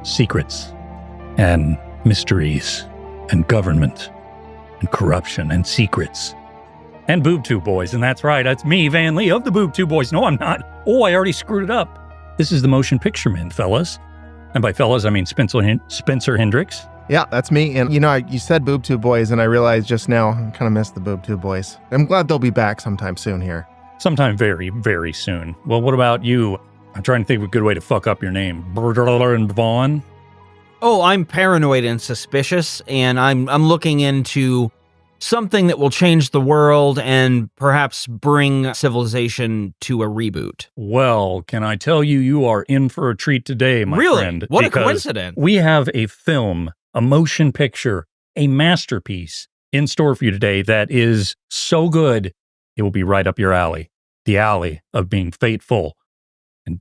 secrets and mysteries and government and corruption and secrets and Bootu boys. And that's right, that's me, Van Lee of the Bootu boys. No, I'm not. Oh, I already screwed it up. This is the Motion Picture Men, fellas. And by fellas, I mean Spencer Hendricks. Yeah, that's me. And you said Bootu boys, and I realized just now I kind of missed the Bootu boys. I'm glad they'll be back sometime soon here. Sometime very, very soon. Well, what about you? I'm trying to think of a good way to fuck up your name. And Vaughn? Oh, I'm paranoid and suspicious, and I'm looking into something that will change the world and perhaps bring civilization to a reboot. Well, can I tell you, you are in for a treat today, my friend. What a coincidence. We have a film, a motion picture, a masterpiece in store for you today that is so good, it will be right up your alley. The alley of being fateful and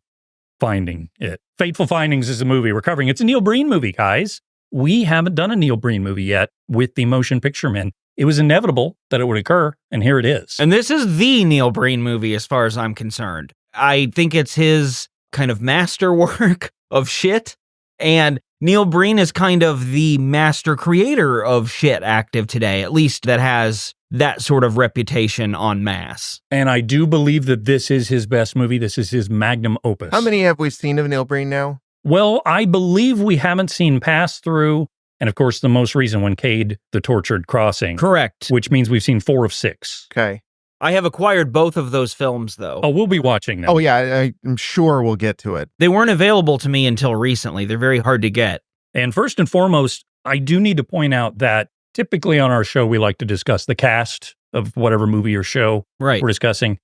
finding it. Fateful Findings is a movie we're covering. It's a Neil Breen movie, guys. We haven't done a Neil Breen movie yet with the Motion Picture Men. It was inevitable that it would occur, and here it is. And this is the Neil Breen movie as far as I'm concerned. I think it's his kind of masterwork of shit, and Neil Breen is kind of the master creator of shit active today, at least that has that sort of reputation en masse. And I do believe that this is his best movie. This is his magnum opus. How many have we seen of Neil Breen now? Well, I believe we haven't seen Pass Through, and of course the most recent one, Cade, the Tortured Crossing. Correct. Which means we've seen 4 of 6. Okay. I have acquired both of those films, though. Oh, we'll be watching them. Oh, yeah, I'm sure we'll get to it. They weren't available to me until recently. They're very hard to get. And first and foremost, I do need to point out that typically on our show, we like to discuss the cast of whatever movie or show we're discussing.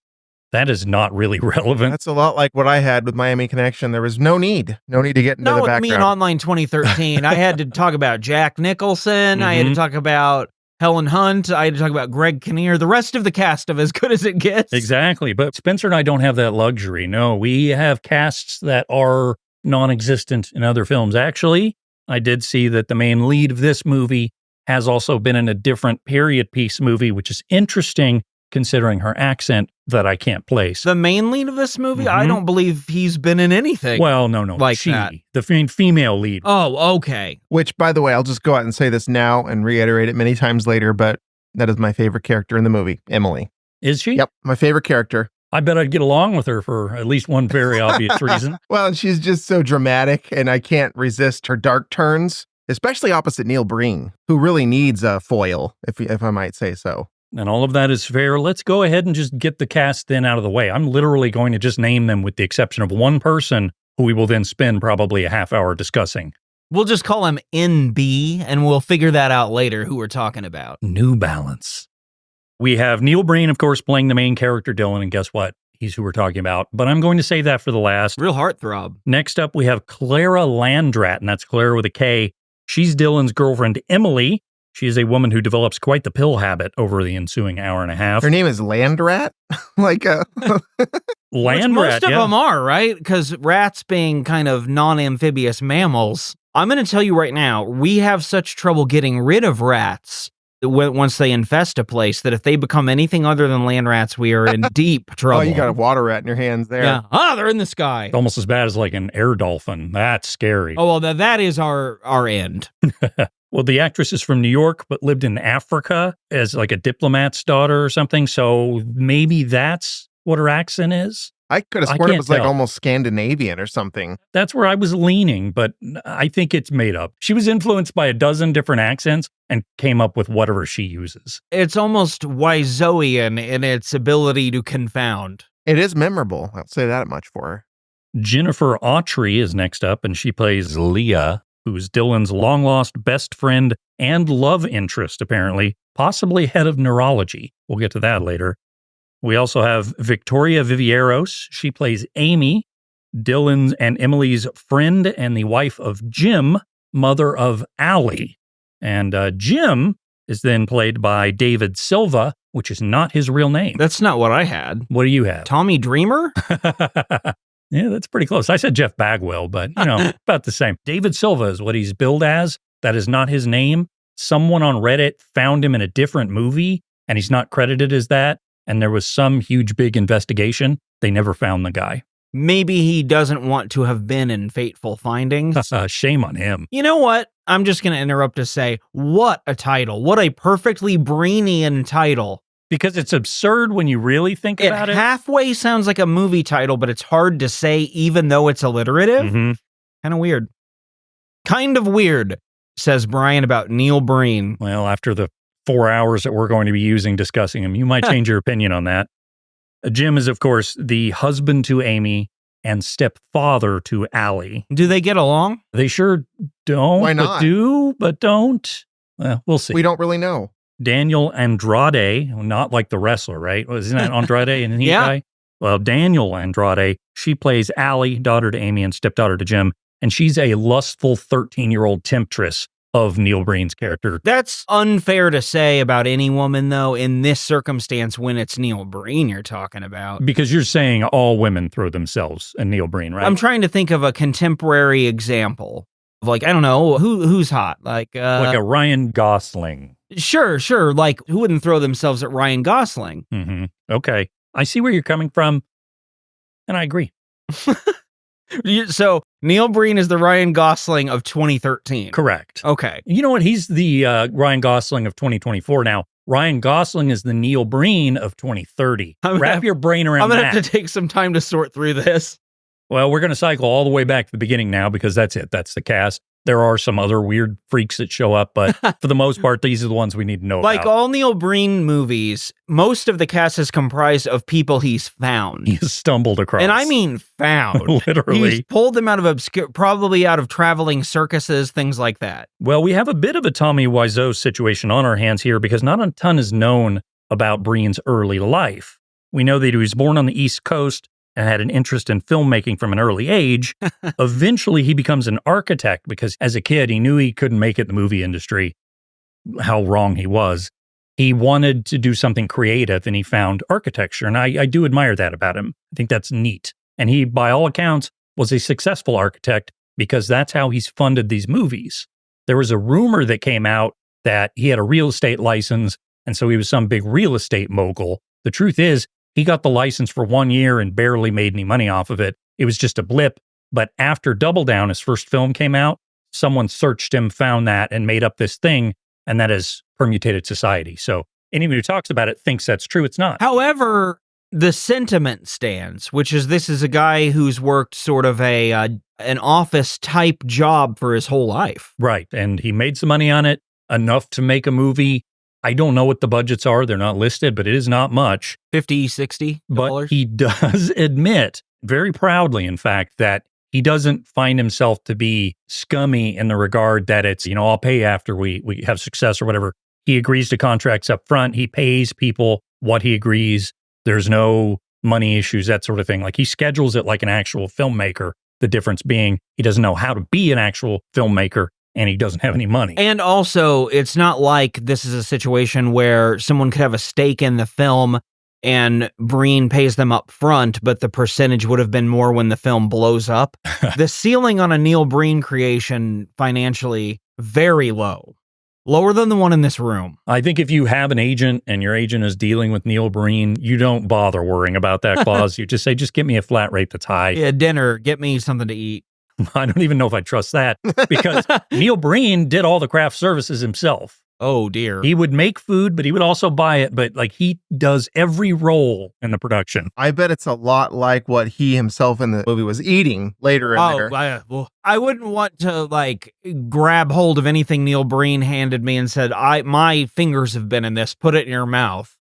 That is not really relevant. That's a lot like what I had with Miami Connection. There was no need to get into the background. With me in Online 2013, I had to talk about Jack Nicholson. I had to talk about Helen Hunt. I had to talk about Greg Kinnear. The rest of the cast of As Good As It Gets. Exactly. But Spencer and I don't have that luxury. No, we have casts that are non-existent in other films. Actually, I did see that the main lead of this movie has also been in a different period piece movie, which is interesting considering her accent that I can't place. The main lead of this movie? I don't believe he's been in anything. Well, no. Like that. The female lead. Oh, okay. Which, by the way, I'll just go out and say this now and reiterate it many times later, but that is my favorite character in the movie, Emily. Is she? Yep, my favorite character. I bet I'd get along with her for at least one very obvious reason. Well, she's just so dramatic, and I can't resist her dark turns, especially opposite Neil Breen, who really needs a foil, if I might say so. And all of that is fair. Let's go ahead and just get the cast then out of the way. I'm literally going to just name them with the exception of one person who we will then spend probably a half hour discussing. We'll just call him NB, and we'll figure that out later who we're talking about. New Balance. We have Neil Breen, of course, playing the main character, Dylan, and guess what? He's who we're talking about. But I'm going to save that for the last. Real heartthrob. Next up, we have Clara Landrat, and that's Clara with a K. She's Dylan's girlfriend, Emily. She is a woman who develops quite the pill habit over the ensuing hour and a half. Her name is Landrat? Landrat, most of them are, right? Because rats being kind of non-amphibious mammals. I'm going to tell you right now, we have such trouble getting rid of rats once they infest a place that if they become anything other than land rats, we are in deep trouble. Oh, you got a water rat in your hands there. Yeah. They're in the sky. It's almost as bad as like an air dolphin. That's scary. Oh, well, that is our end. Well, the actress is from New York, but lived in Africa as like a diplomat's daughter or something. So maybe that's what her accent is. I could have sworn it was like almost Scandinavian or something. That's where I was leaning, but I think it's made up. She was influenced by a dozen different accents and came up with whatever she uses. It's almost Wizoian in its ability to confound. It is memorable. I'll say that much for her. Jennifer Autry is next up, and she plays Leah, who's Dylan's long-lost best friend and love interest, apparently, possibly head of neurology. We'll get to that later. We also have Victoria Vivieros. She plays Amy, Dylan's and Emily's friend and the wife of Jim, mother of Allie. And Jim is then played by David Silva, which is not his real name. That's not what I had. What do you have? Tommy Dreamer? Yeah, that's pretty close. I said Jeff Bagwell, but, about the same. David Silva is what he's billed as. That is not his name. Someone on Reddit found him in a different movie, and he's not credited as that. And there was some huge, big investigation. They never found the guy. maybe he doesn't want to have been in Fateful Findings. Shame on him. You know what? I'm just going to interrupt to say, what a title. What a perfectly Breenian title. Because it's absurd when you really think about it. It halfway sounds like a movie title, but it's hard to say even though it's alliterative. Mm-hmm. Kind of weird. Kind of weird, says Brian about Neil Breen. Well, after the 4 hours that we're going to be using discussing him, you might change your opinion on that. Jim is, of course, the husband to Amy and stepfather to Allie. Do they get along? They sure don't. Why not? But do, but don't. Well, we'll see. We don't really know. Daniel Andrade, not like the wrestler, right? Isn't that Andrade and he Yeah. guy? Well, Daniel Andrade, she plays Allie, daughter to Amy and stepdaughter to Jim, and she's a lustful 13-year-old temptress of Neil Breen's character. That's unfair to say about any woman, though, in this circumstance when it's Neil Breen you're talking about. Because you're saying all women throw themselves in Neil Breen, right? I'm trying to think of a contemporary example of, like, I don't know, who's hot? Like a Ryan Gosling. Sure. Like, who wouldn't throw themselves at Ryan Gosling? Mm-hmm. Okay. I see where you're coming from, and I agree. So Neil Breen is the Ryan Gosling of 2013. Correct. Okay. You know what? He's the Ryan Gosling of 2024 now. Ryan Gosling is the Neil Breen of 2030. Wrap your brain around that. I'm going to have to take some time to sort through this. Well, we're going to cycle all the way back to the beginning now because that's it. That's the cast. There are some other weird freaks that show up, but for the most part, these are the ones we need to know like about. all Neil Breen movies, most of the cast is comprised of people he's found. He's stumbled across. And I mean found. Literally. He's pulled them out of probably out of traveling circuses, things like that. Well, we have a bit of a Tommy Wiseau situation on our hands here because not a ton is known about Breen's early life. We know that he was born on the East Coast and had an interest in filmmaking from an early age. Eventually, he becomes an architect because as a kid, he knew he couldn't make it in the movie industry. How wrong he was. He wanted to do something creative, and he found architecture, and I do admire that about him. I think that's neat. And he, by all accounts, was a successful architect because that's how he's funded these movies. There was a rumor that came out that he had a real estate license, and so he was some big real estate mogul. The truth is, he got the license for 1 year and barely made any money off of it. It was just a blip. But after Double Down, his first film came out, someone searched him, found that, and made up this thing, and that is permutated society. So anyone who talks about it thinks that's true. It's not. However, the sentiment stands, which is this is a guy who's worked sort of an office type job for his whole life. Right. And he made some money on it, enough to make a movie. I don't know what the budgets are. They're not listed, but it is not much. $50, $60. But he does admit, very proudly, in fact, that he doesn't find himself to be scummy in the regard that it's, I'll pay after we have success or whatever. He agrees to contracts up front. He pays people what he agrees. There's no money issues, that sort of thing. Like he schedules it like an actual filmmaker. The difference being he doesn't know how to be an actual filmmaker. And he doesn't have any money. And also, it's not like this is a situation where someone could have a stake in the film and Breen pays them up front, but the percentage would have been more when the film blows up. The ceiling on a Neil Breen creation financially, very low. Lower than the one in this room. I think if you have an agent and your agent is dealing with Neil Breen, you don't bother worrying about that clause. You just say, just get me a flat rate that's high. Yeah, dinner, get me something to eat. I don't even know if I trust that because Neil Breen did all the craft services himself. Oh, dear. He would make food, but he would also buy it. But like he does every role in the production. I bet it's a lot like what he himself in the movie was eating later in there. I wouldn't want to grab hold of anything Neil Breen handed me and said, my fingers have been in this, put it in your mouth.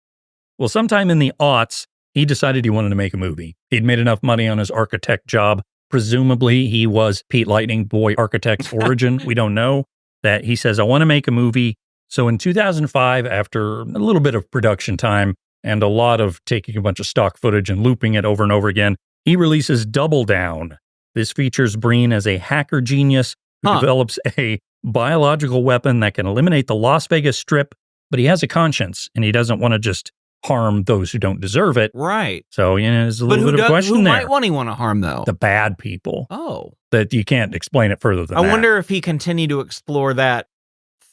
Well, sometime in the aughts, he decided he wanted to make a movie. He'd made enough money on his architect job. Presumably, he was Pete Lightning Boy Architect's origin. We don't know. That he says, I want to make a movie. So in 2005, after a little bit of production time and a lot of taking a bunch of stock footage and looping it over and over again, he releases Double Down. This features Breen as a hacker genius who develops a biological weapon that can eliminate the Las Vegas Strip, but he has a conscience and he doesn't want to just harm those who don't deserve it. Right. So, there's a little bit of a question who there. might want to harm, though? The bad people. Oh. That you can't explain it further than that. I wonder if he continued to explore that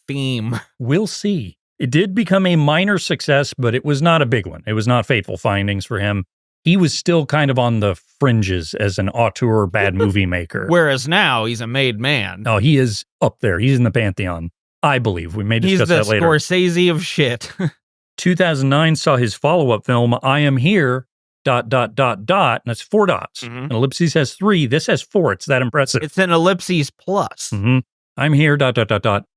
theme. We'll see. It did become a minor success, but it was not a big one. It was not Fateful Findings for him. he was still kind of on the fringes as an auteur bad movie maker. Whereas now he's a made man. Oh, he is up there. He's in the pantheon, I believe. We may discuss that later. He's the Scorsese of shit. 2009 saw his follow-up film, I Am Here, ... and that's 4 dots. Mhm. An ellipses has 3. This has 4. It's that impressive. It's an ellipses plus. I'm here, ...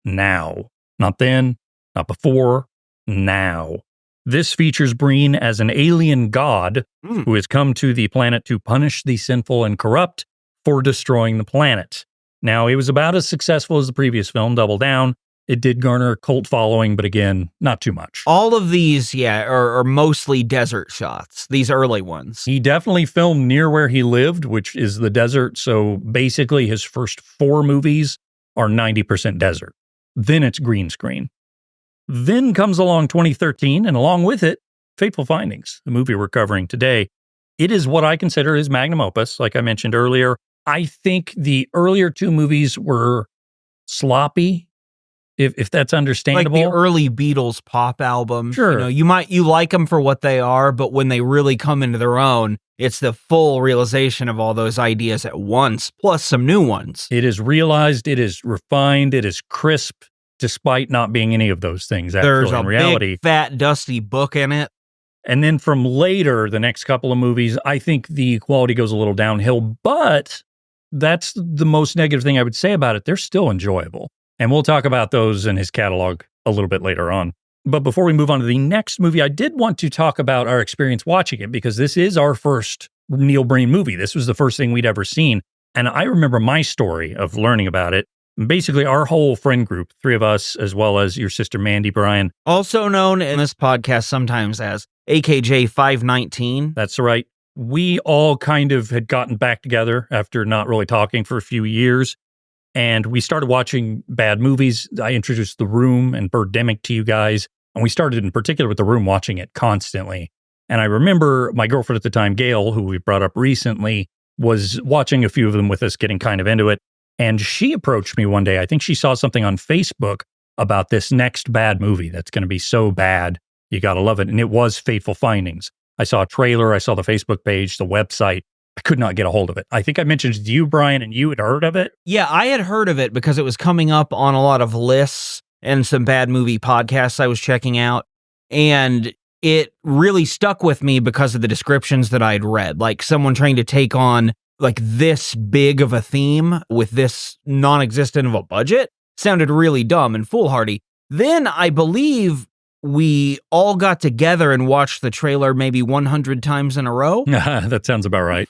now. Not then, not before, now. This features Breen as an alien god who has come to the planet to punish the sinful and corrupt for destroying the planet. Now, it was about as successful as the previous film, Double Down. It did garner a cult following, but again, not too much. All of these, are mostly desert shots, these early ones. He definitely filmed near where he lived, which is the desert. So basically, his first 4 movies are 90% desert. Then it's green screen. Then comes along 2013, and along with it, Fateful Findings, the movie we're covering today. It is what I consider his magnum opus, like I mentioned earlier. I think the earlier 2 movies were sloppy, if that's understandable. Like the early Beatles pop albums. Sure. You like them for what they are, but when they really come into their own, it's the full realization of all those ideas at once, plus some new ones. It is realized, it is refined, it is crisp, despite not being any of those things actually There's in reality. Big, fat, dusty book in it. And then from later, the next couple of movies, I think the quality goes a little downhill, but that's the most negative thing I would say about it. They're still enjoyable. And we'll talk about those in his catalog a little bit later on. But before we move on to the next movie, I did want to talk about our experience watching it because this is our first Neil Breen movie. This was the first thing we'd ever seen. And I remember my story of learning about it. Basically, our whole friend group, 3 of us, as well as your sister Mandy, Brian. Also known in this podcast sometimes as AKJ 519. That's right. We all kind of had gotten back together after not really talking for a few years. And we started watching bad movies. I introduced The Room and Birdemic to you guys. And we started in particular with The Room, watching it constantly. And I remember my girlfriend at the time, Gail, who we brought up recently, was watching a few of them with us, getting kind of into it. And she approached me one day. I think she saw something on Facebook about this next bad movie that's going to be so bad. You got to love it. And it was Fateful Findings. I saw a trailer. I saw the Facebook page, the website. I could not get a hold of it. I think I mentioned it to you, Brian, and you had heard of it. Yeah, I had heard of it because it was coming up on a lot of lists and some bad movie podcasts I was checking out. And it really stuck with me because of the descriptions that I'd read. Like someone trying to take on like this big of a theme with this non-existent of a budget sounded really dumb and foolhardy. Then I believe we all got together and watched the trailer maybe 100 times in a row. That sounds about right.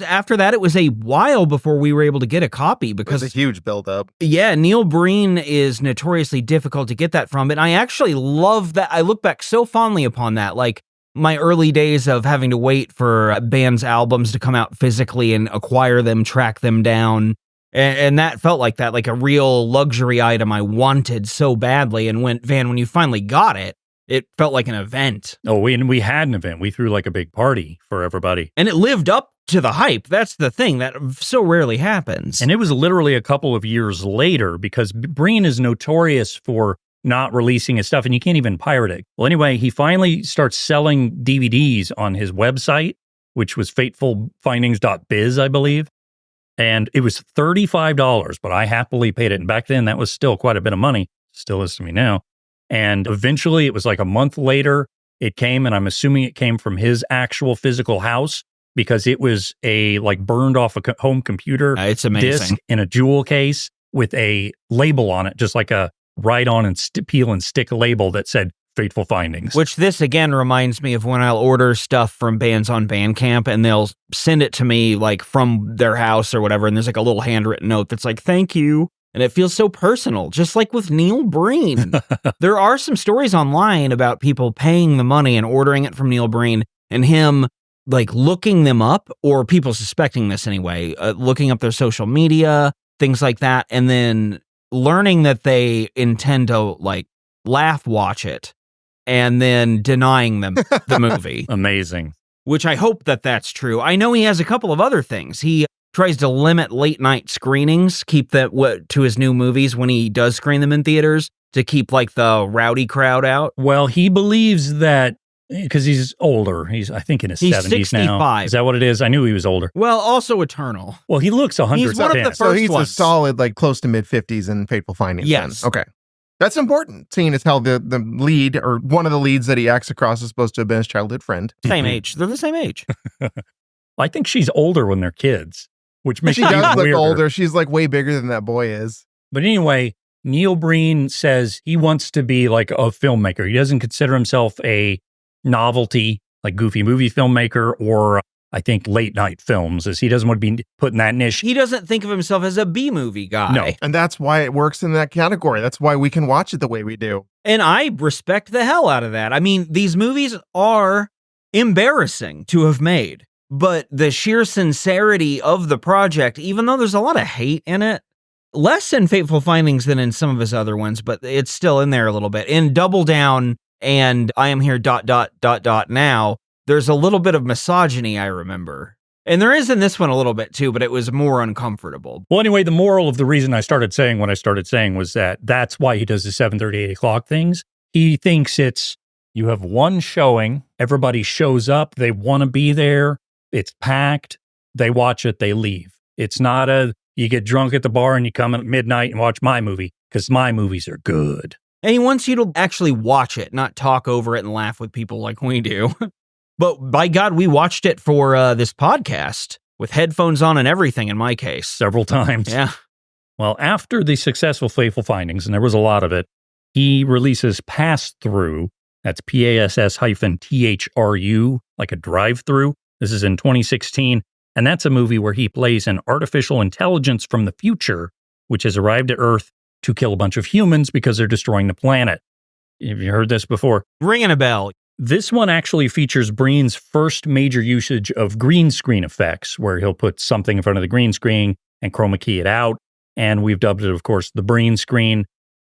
After that, it was a while before we were able to get a copy because It was a huge buildup. Yeah, Neil Breen is notoriously difficult to get that from, and I actually love that. I look back so fondly upon that, like my early days of having to wait for bands' albums to come out physically and acquire them, track them down. And that felt like that, like a real luxury item I wanted so badly. And when you finally got it, it felt like an event. Oh, we had an event. We threw like a big party for everybody. And it lived up to the hype. That's the thing that so rarely happens. And it was literally a couple of years later because Breen is notorious for not releasing his stuff and you can't even pirate it. Well, anyway, he finally starts selling DVDs on his website, which was fatefulfindings.biz, I believe. And it was $35, but I happily paid it. And back then, that was still quite a bit of money. Still is to me now. And eventually, it was like a month later, it came, and I'm assuming it came from his actual physical house because it was a like burned off a home computer It's amazing. disc in a jewel case with a label on it, just like a write on and peel and stick label that said Fateful Findings. Which this again reminds me of when I'll order stuff from bands on Bandcamp and they'll send it to me like from their house or whatever. And there's like a little handwritten note that's like, thank you. And it feels so personal, just like with Neil Breen. There are some stories online about people paying the money and ordering it from Neil Breen and him like looking them up, or people suspecting this anyway, looking up their social media, things like that. And then learning that they intend to like laugh watch it and then denying them the movie. Amazing. Which I hope that that's true. I know he has a couple of other things. He tries to limit late night screenings, keep that to his new movies when he does screen them in theaters to keep like the rowdy crowd out. Well, he believes that Because he's older. I think, in his He's 70s now. 65. Is that what it is? I knew he was older. Well, also eternal. Well, he looks 110. He's one of the So first he's ones. a solid, like, close to mid-50s in Fateful Findings. Yes. Then. Okay. That's important, seeing as how the lead, or one of the leads that he acts across, is supposed to have been his childhood friend. Same age. They're the same age. I think she's older when they're kids, which makes She it does even look weirder. older. She's, like, way bigger than that boy is. But anyway, Neil Breen says he wants to be like a filmmaker. He doesn't consider himself a novelty, like goofy movie filmmaker, or I think late night films, as he doesn't want to be put in that niche. He doesn't think of himself as a B-movie guy. No. And that's why it works in that category. That's why we can watch it the way we do. And I respect the hell out of that. I mean, these movies are embarrassing to have made, but the sheer sincerity of the project, even though there's a lot of hate in it, less in Fateful Findings than in some of his other ones, but it's still in there a little bit. In Double Down and I Am Here ... Now, there's a little bit of misogyny, I remember. And there is in this one a little bit too, but it was more uncomfortable. Well, anyway, the moral of the reason I started saying what I started saying was that's why he does the 7:30, 8 o'clock things. He thinks you have one showing, everybody shows up, they want to be there, it's packed, they watch it, they leave. It's not you get drunk at the bar and you come at midnight and watch my movie, because my movies are good. And he wants you to actually watch it, not talk over it and laugh with people like we do. But by God, we watched it for this podcast with headphones on and everything in my case. Several times. Yeah. Well, after the successful Fateful Findings, and there was a lot of it, he releases Pass Through. That's PASS-THRU, like a drive-through. This is in 2016. And that's a movie where he plays an artificial intelligence from the future, which has arrived at Earth to kill a bunch of humans because they're destroying the planet. Have you heard this before? Ringing a bell. This one actually features Breen's first major usage of green screen effects, where he'll put something in front of the green screen and chroma key it out. And we've dubbed it, of course, the Breen screen.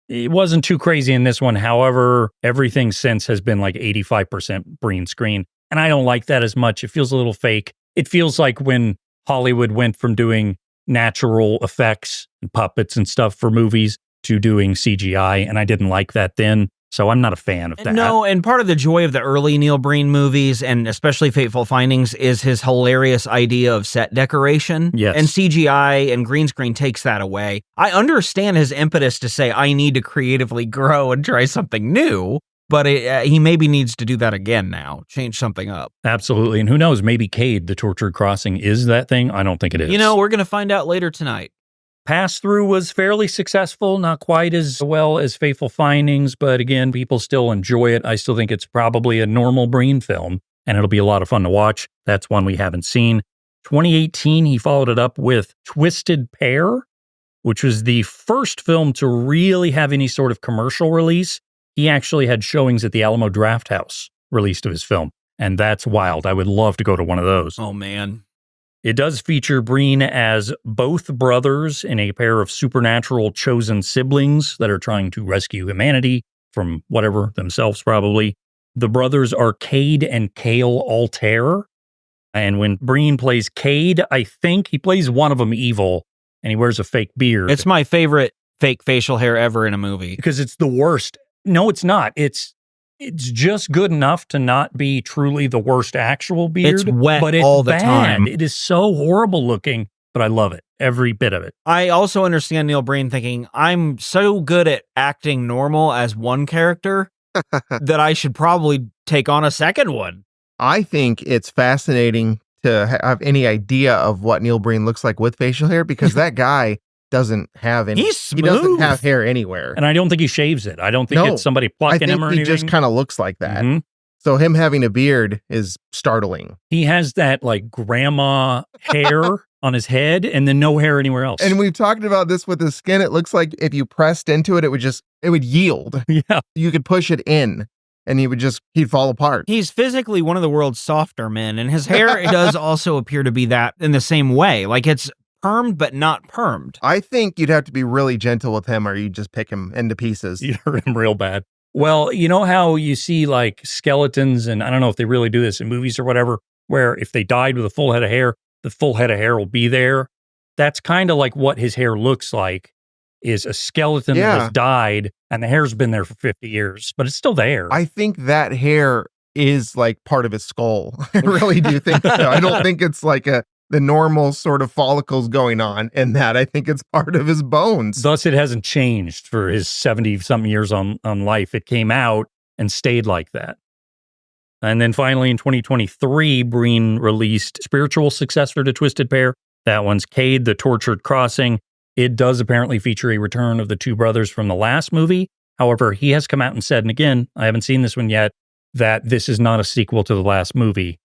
It wasn't too crazy in this one. However, everything since has been like 85% Breen screen. And I don't like that as much. It feels a little fake. It feels like when Hollywood went from doing natural effects and puppets and stuff for movies to doing CGI. And I didn't like that then. So I'm not a fan of that. No, and part of the joy of the early Neil Breen movies, and especially Fateful Findings, is his hilarious idea of set decoration. Yes. And CGI and green screen takes that away. I understand his impetus to say, I need to creatively grow and try something new, but he maybe needs to do that again now, change something up. Absolutely. And who knows, maybe Cade, the Tortured Crossing, is that thing? I don't think it is. You know, we're going to find out later tonight. Pass Through was fairly successful, not quite as well as Fateful Findings, but again, people still enjoy it. I still think it's probably a normal Breen film, and it'll be a lot of fun to watch. That's one we haven't seen. 2018, he followed it up with Twisted Pair, which was the first film to really have any sort of commercial release. He actually had showings at the Alamo Drafthouse released of his film, and that's wild. I would love to go to one of those. Oh, man. It does feature Breen as both brothers in a pair of supernatural chosen siblings that are trying to rescue humanity from whatever, themselves probably. The brothers are Cade and Cale Altair. And when Breen plays Cade, I think he plays one of them evil, and he wears a fake beard. It's my favorite fake facial hair ever in a movie. Because it's the worst. No, it's not. It's just good enough to not be truly the worst actual beard. It's wet but it's all the bad. time. It is so horrible looking, but I love it. Every bit of it. I also understand Neil Breen thinking, I'm so good at acting normal as one character that I should probably take on a second one. I think it's fascinating to have any idea of what Neil Breen looks like with facial hair, because that guy doesn't have any. He's He doesn't smooth. have hair anywhere. And I don't think he shaves it. I don't think No, it's somebody I plucking think him or he anything. just kind of looks like that. Mhm. So him having a beard is startling. He has that like grandma hair on his head and then no hair anywhere else. And we've talked about this with his skin. It looks like if you pressed into it, it would yield. yeah. You could push it in and he'd fall apart. He's physically one of the world's softer men, and his hair does also appear to be that in the same way. Like it's permed, but not permed. I think you'd have to be really gentle with him or you just pick him into pieces. You hurt him real bad. Well, you know how you see like skeletons, and I don't know if they really do this in movies or whatever, where if they died with a full head of hair, the full head of hair will be there. That's kind of like what his hair looks like, is a skeleton that has died and the hair's been there for 50 years, but it's still there. I think that hair is like part of his skull. I really do think so. I don't think it's like the normal sort of follicles going on in that. I think it's part of his bones. Thus, it hasn't changed for his 70-something years on life. It came out and stayed like that. And then finally, in 2023, Breen released spiritual successor to Twisted Pair. That one's Cade, the Tortured Crossing. It does apparently feature a return of the two brothers from the last movie. However, he has come out and said, and again, I haven't seen this one yet, that this is not a sequel to the last movie,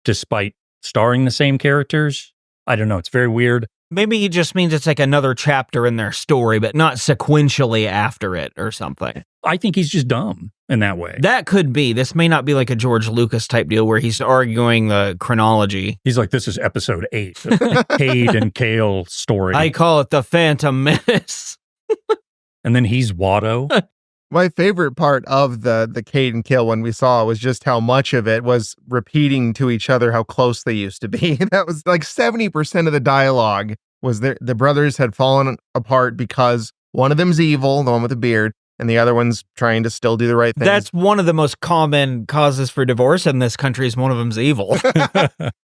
despite starring the same characters. I don't know. It's very weird. Maybe he just means it's like another chapter in their story, but not sequentially after it or something. I think he's just dumb in that way. That could be. This may not be like a George Lucas type deal where he's arguing the chronology. He's like, this is episode 8, Cade and Kale story. I call it the Phantom Menace. And then he's Watto. My favorite part of the Cade and Kale one we saw was just how much of it was repeating to each other how close they used to be. That was like 70% of the dialogue was the brothers had fallen apart because one of them's evil, the one with the beard, and the other one's trying to still do the right thing. That's one of the most common causes for divorce in this country is one of them's evil.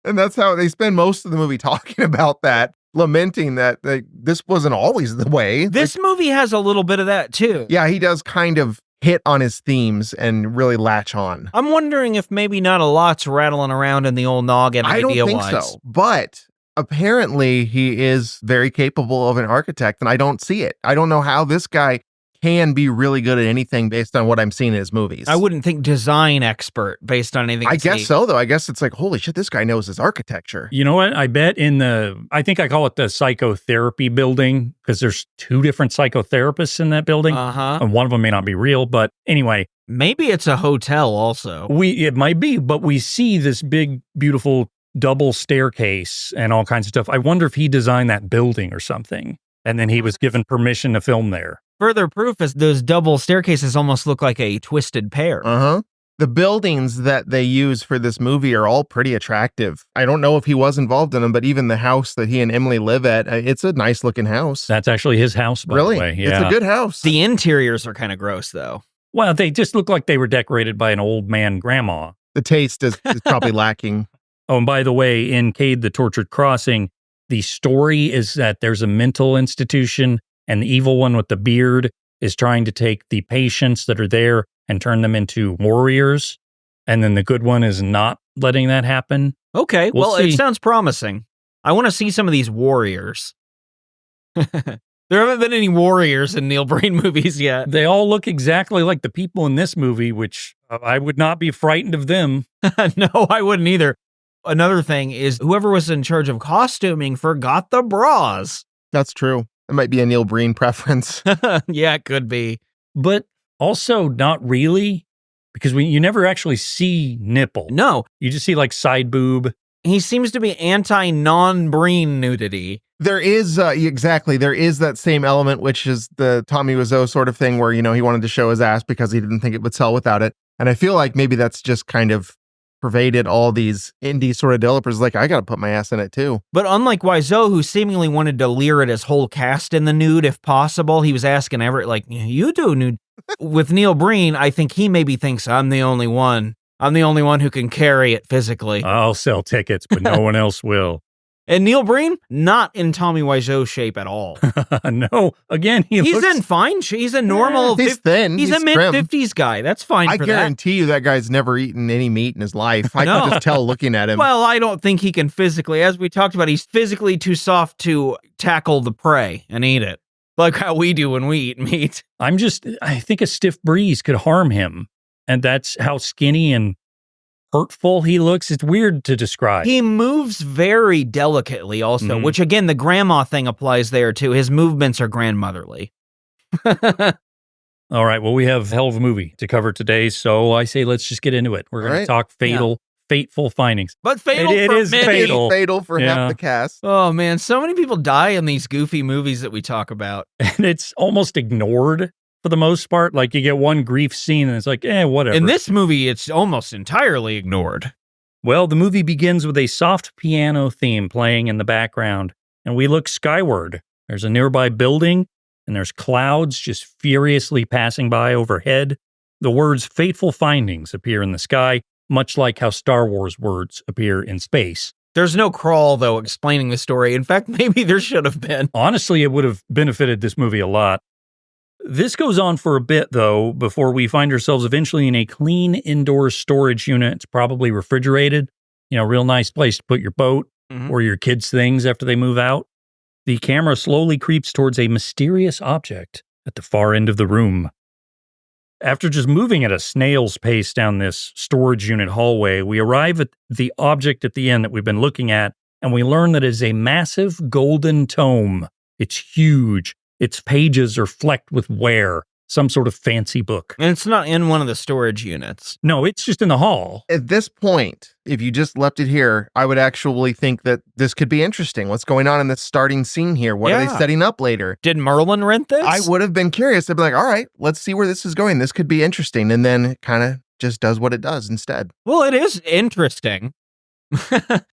And that's how they spend most of the movie talking about that, lamenting that this wasn't always the way. This movie has a little bit of that too. Yeah, he does kind of hit on his themes and really latch on. I'm wondering if maybe not a lot's rattling around in the old noggin I don't think idea-wise. so, but apparently he is very capable of an architect, and I don't see it. I don't know how this guy can be really good at anything based on what I'm seeing in his movies. I wouldn't think design expert based on anything. I guess so, though. I guess it's like, holy shit, this guy knows his architecture. You know what? I bet I think I call it the psychotherapy building because there's 2 different psychotherapists in that building. Uh-huh. And one of them may not be real, but anyway. Maybe it's a hotel also. It might be, but we see this big, beautiful double staircase and all kinds of stuff. I wonder if he designed that building or something. And then he was given permission to film there. Further proof is those double staircases almost look like a twisted pair. Uh-huh. The buildings that they use for this movie are all pretty attractive. I don't know if he was involved in them, but even the house that he and Emily live at, it's a nice looking house. That's actually his house, by the way. Yeah. It's a good house. The interiors are kind of gross, though. Well, they just look like they were decorated by an old man grandma. The taste is probably lacking. Oh, and by the way, in Cade, the Tortured Crossing, the story is that there's a mental institution and the evil one with the beard is trying to take the patients that are there and turn them into warriors. And then the good one is not letting that happen. Okay, We'll it see. sounds promising. I want to see some of these warriors. There haven't been any warriors in Neil Breen movies yet. They all look exactly like the people in this movie, which I would not be frightened of them. No, I wouldn't either. Another thing is whoever was in charge of costuming forgot the bras. That's true. It might be a Neil Breen preference. Yeah, it could be. But also not really, because you never actually see nipple. No, You just see like side boob. he seems to be anti-non-Breen nudity. There is, exactly, there is that same element, which is the Tommy Wiseau sort of thing where, he wanted to show his ass because he didn't think it would sell without it. And I feel like maybe that's just kind of pervaded all these indie sort of developers. Like, I got to put my ass in it too. But unlike Wiseau, who seemingly wanted to leer at his whole cast in the nude if possible, he was asking Everett, like, you do nude. With Neil Breen, I think he maybe thinks, I'm the only one. I'm the only one who can carry it physically. I'll sell tickets, but no one else will. And Neil Breen, not in Tommy Wiseau shape at all. No, again, He's looks... in fine shape. He's a normal... He's thin. He's a trim. mid-50s guy. That's fine I for guarantee you that guy's never eaten any meat in his life. I No. can just tell looking at him. Well, I don't think he can physically. As we talked about, he's physically too soft to tackle the prey and eat it. Like how we do when we eat meat. I think a stiff breeze could harm him. And that's how skinny and hurtful he looks. It's weird to describe. He moves very delicately also, Mhm. which again, the grandma thing applies there too. His movements are grandmotherly. All right, well, we have a hell of a movie to cover today, so I say let's just get into it. We're going All to right. talk Fateful Findings. But fatal It for is many. fatal. Fatal for Yeah. half the cast. Oh man, so many people die in these goofy movies that we talk about. And it's almost ignored for the most part. Like you get one grief scene and it's like, whatever. In this movie, it's almost entirely ignored. Well, the movie begins with a soft piano theme playing in the background, and we look skyward. There's a nearby building, and there's clouds just furiously passing by overhead. The words Fateful Findings appear in the sky, much like how Star Wars words appear in space. There's no crawl, though, explaining the story. In fact, maybe there should have been. Honestly, it would have benefited this movie a lot. This goes on for a bit, though, before we find ourselves eventually in a clean indoor storage unit. It's probably refrigerated, real nice place to put your boat or your kids' things after they move out. The camera slowly creeps towards a mysterious object at the far end of the room. After just moving at a snail's pace down this storage unit hallway, we arrive at the object at the end that we've been looking at, and we learn that it is a massive golden tome. It's huge. Its pages are flecked with wear, some sort of fancy book. And it's not in one of the storage units. No, it's just in the hall. At this point, if you just left it here, I would actually think that this could be interesting. What's going on in this starting scene here? What are they setting up later? Did Merlin rent this? I would have been curious. I'd be like, all right, let's see where this is going. This could be interesting. And then it kind of just does what it does instead. Well, it is interesting.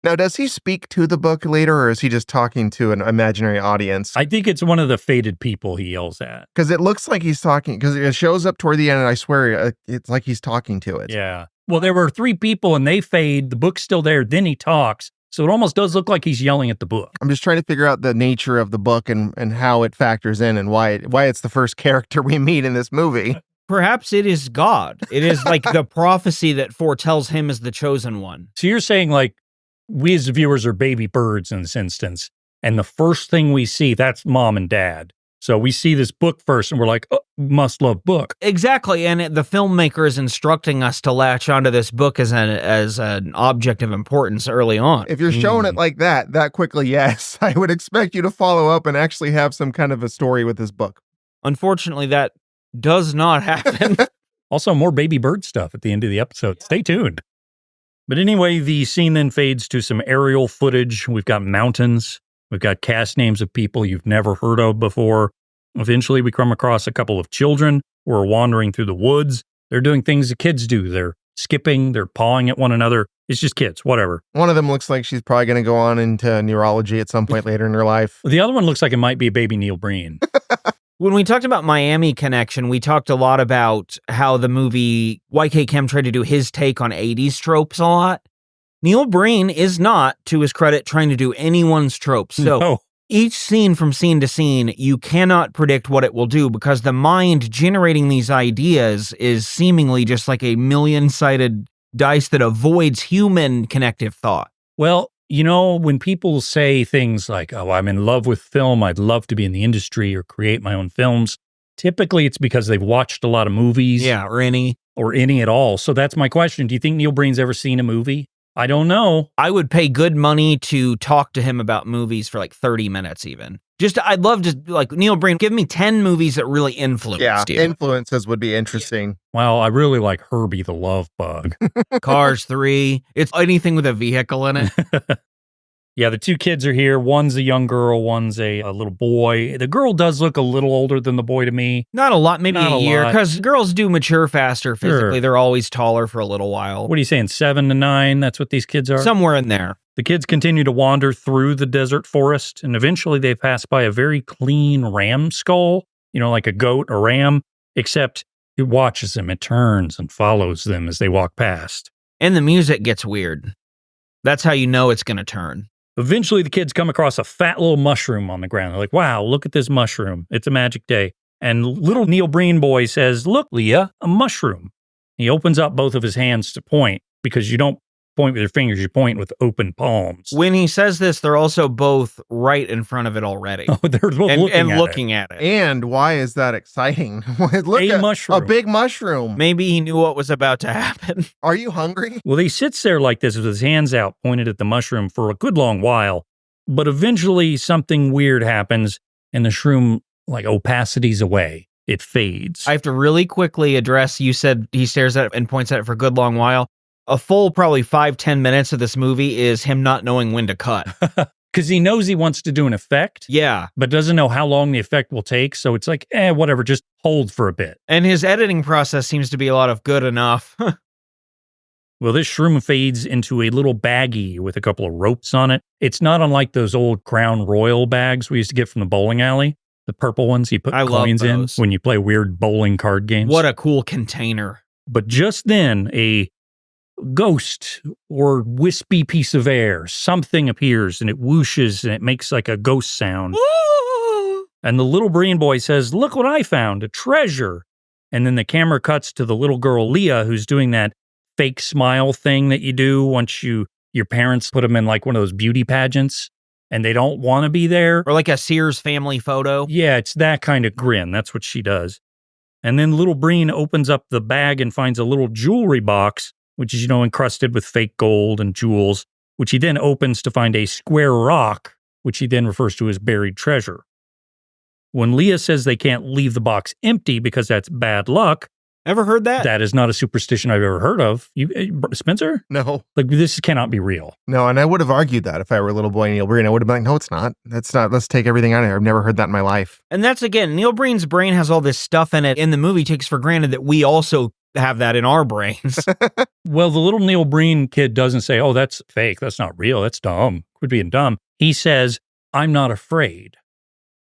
Now, does he speak to the book later, or is he just talking to an imaginary audience? I think it's one of the faded people he yells at. Because it looks like he's talking, because it shows up toward the end, and I swear it's like he's talking to it. Yeah. Well, there were 3 people, and they fade. The book's still there. Then he talks. So it almost does look like he's yelling at the book. I'm just trying to figure out the nature of the book and how it factors in and why it's the first character we meet in this movie. Perhaps it is God. It is like the prophecy that foretells him as the chosen one. So you're saying like we as viewers are baby birds in this instance, and the first thing we see, that's mom and dad. So we see this book first and we're like, oh, must love book. Exactly. And the filmmaker is instructing us to latch onto this book as an object of importance early on. If you're showing it like that quickly, yes, I would expect you to follow up and actually have some kind of a story with this book. Unfortunately, that does not happen. Also, more baby bird stuff at the end of the episode. Stay tuned. But anyway, the scene then fades to some aerial footage. We've got mountains. We've got cast names of people you've never heard of before. Eventually, we come across a couple of children who are wandering through the woods. They're doing things that kids do. They're skipping. They're pawing at one another. It's just kids, whatever. One of them looks like she's probably going to go on into neurology at some point later in her life. The other one looks like it might be a baby Neil Breen. When we talked about Miami Connection, we talked a lot about how the movie YK Chem tried to do his take on 80s tropes a lot. Neil Breen is not, to his credit, trying to do anyone's tropes. So each scene from scene to scene, you cannot predict what it will do because the mind generating these ideas is seemingly just like a million-sided dice that avoids human connective thought. Well, you know, when people say things like, oh, I'm in love with film, I'd love to be in the industry or create my own films, typically it's because they've watched a lot of movies. Yeah, or any at all. So that's my question. Do you think Neil Breen's ever seen a movie? I don't know. I would pay good money to talk to him about movies for like 30 minutes even. I'd love to, like, Neil Breen, give me 10 movies that really influenced you. Influences would be interesting. Well, I really like Herbie the Love Bug. Cars 3. It's anything with a vehicle in it. Yeah, the 2 kids are here. One's a young girl, one's a little boy. The girl does look a little older than the boy to me. Not a lot, maybe Not a a year, lot. because girls do mature faster physically. Sure. They're always taller for a little while. What are you saying, 7 to 9? That's what these kids are? Somewhere in there. The kids continue to wander through the desert forest, and eventually they pass by a very clean ram skull, you know, like a goat or ram, except it watches them, it turns and follows them as they walk past. And the music gets weird. That's how you know it's going to turn. Eventually, the kids come across a fat little mushroom on the ground. They're like, wow, look at this mushroom. It's a magic day. And little Neil Breen boy says, look, Leah, a mushroom. He opens up both of his hands to point because you don't point with your fingers, you point with open palms. When he says this, they're also both right in front of it already. Oh, they're both looking at it. And why is that exciting? Look A mushroom. A big mushroom. Maybe he knew what was about to happen. Are you hungry? Well, he sits there like this with his hands out, pointed at the mushroom for a good long while. But eventually something weird happens and the shroom like opacities away. It fades. I have to really quickly address, you said he stares at it and points at it for a good long while. A full probably 5-10 minutes of this movie is him not knowing when to cut. Because he knows he wants to do an effect. Yeah. But doesn't know how long the effect will take. So it's like, whatever, just hold for a bit. And his editing process seems to be a lot of good enough. Well, this shroom fades into a little baggie with a couple of ropes on it. It's not unlike those old Crown Royal bags we used to get from the bowling alley. The purple ones you put coins in when you play weird bowling card games. What a cool container. But just then, a ghost or wispy piece of air. Something appears and it whooshes and it makes like a ghost sound. And the little Breen boy says, "Look what I found, a treasure." And then the camera cuts to the little girl, Leah, who's doing that fake smile thing that you do once your parents put them in like one of those beauty pageants and they don't want to be there. Or like a Sears family photo. Yeah, it's that kind of grin. That's what she does. And then little Breen opens up the bag and finds a little jewelry box, which is, encrusted with fake gold and jewels, which he then opens to find a square rock, which he then refers to as buried treasure. When Leah says they can't leave the box empty because that's bad luck. Ever heard that? That is not a superstition I've ever heard of. Spencer? No. Like, this cannot be real. No, and I would have argued that if I were little boy Neil Breen. I would have been like, no, it's not. That's not. Let's take everything out of here. I've never heard that in my life. And that's, again, Neil Breen's brain has all this stuff in it. In the movie, takes for granted that we also have that in our brains. Well, the little Neil Breen kid doesn't say, "Oh, that's fake. That's not real. That's dumb." Quit being dumb. He says, "I'm not afraid."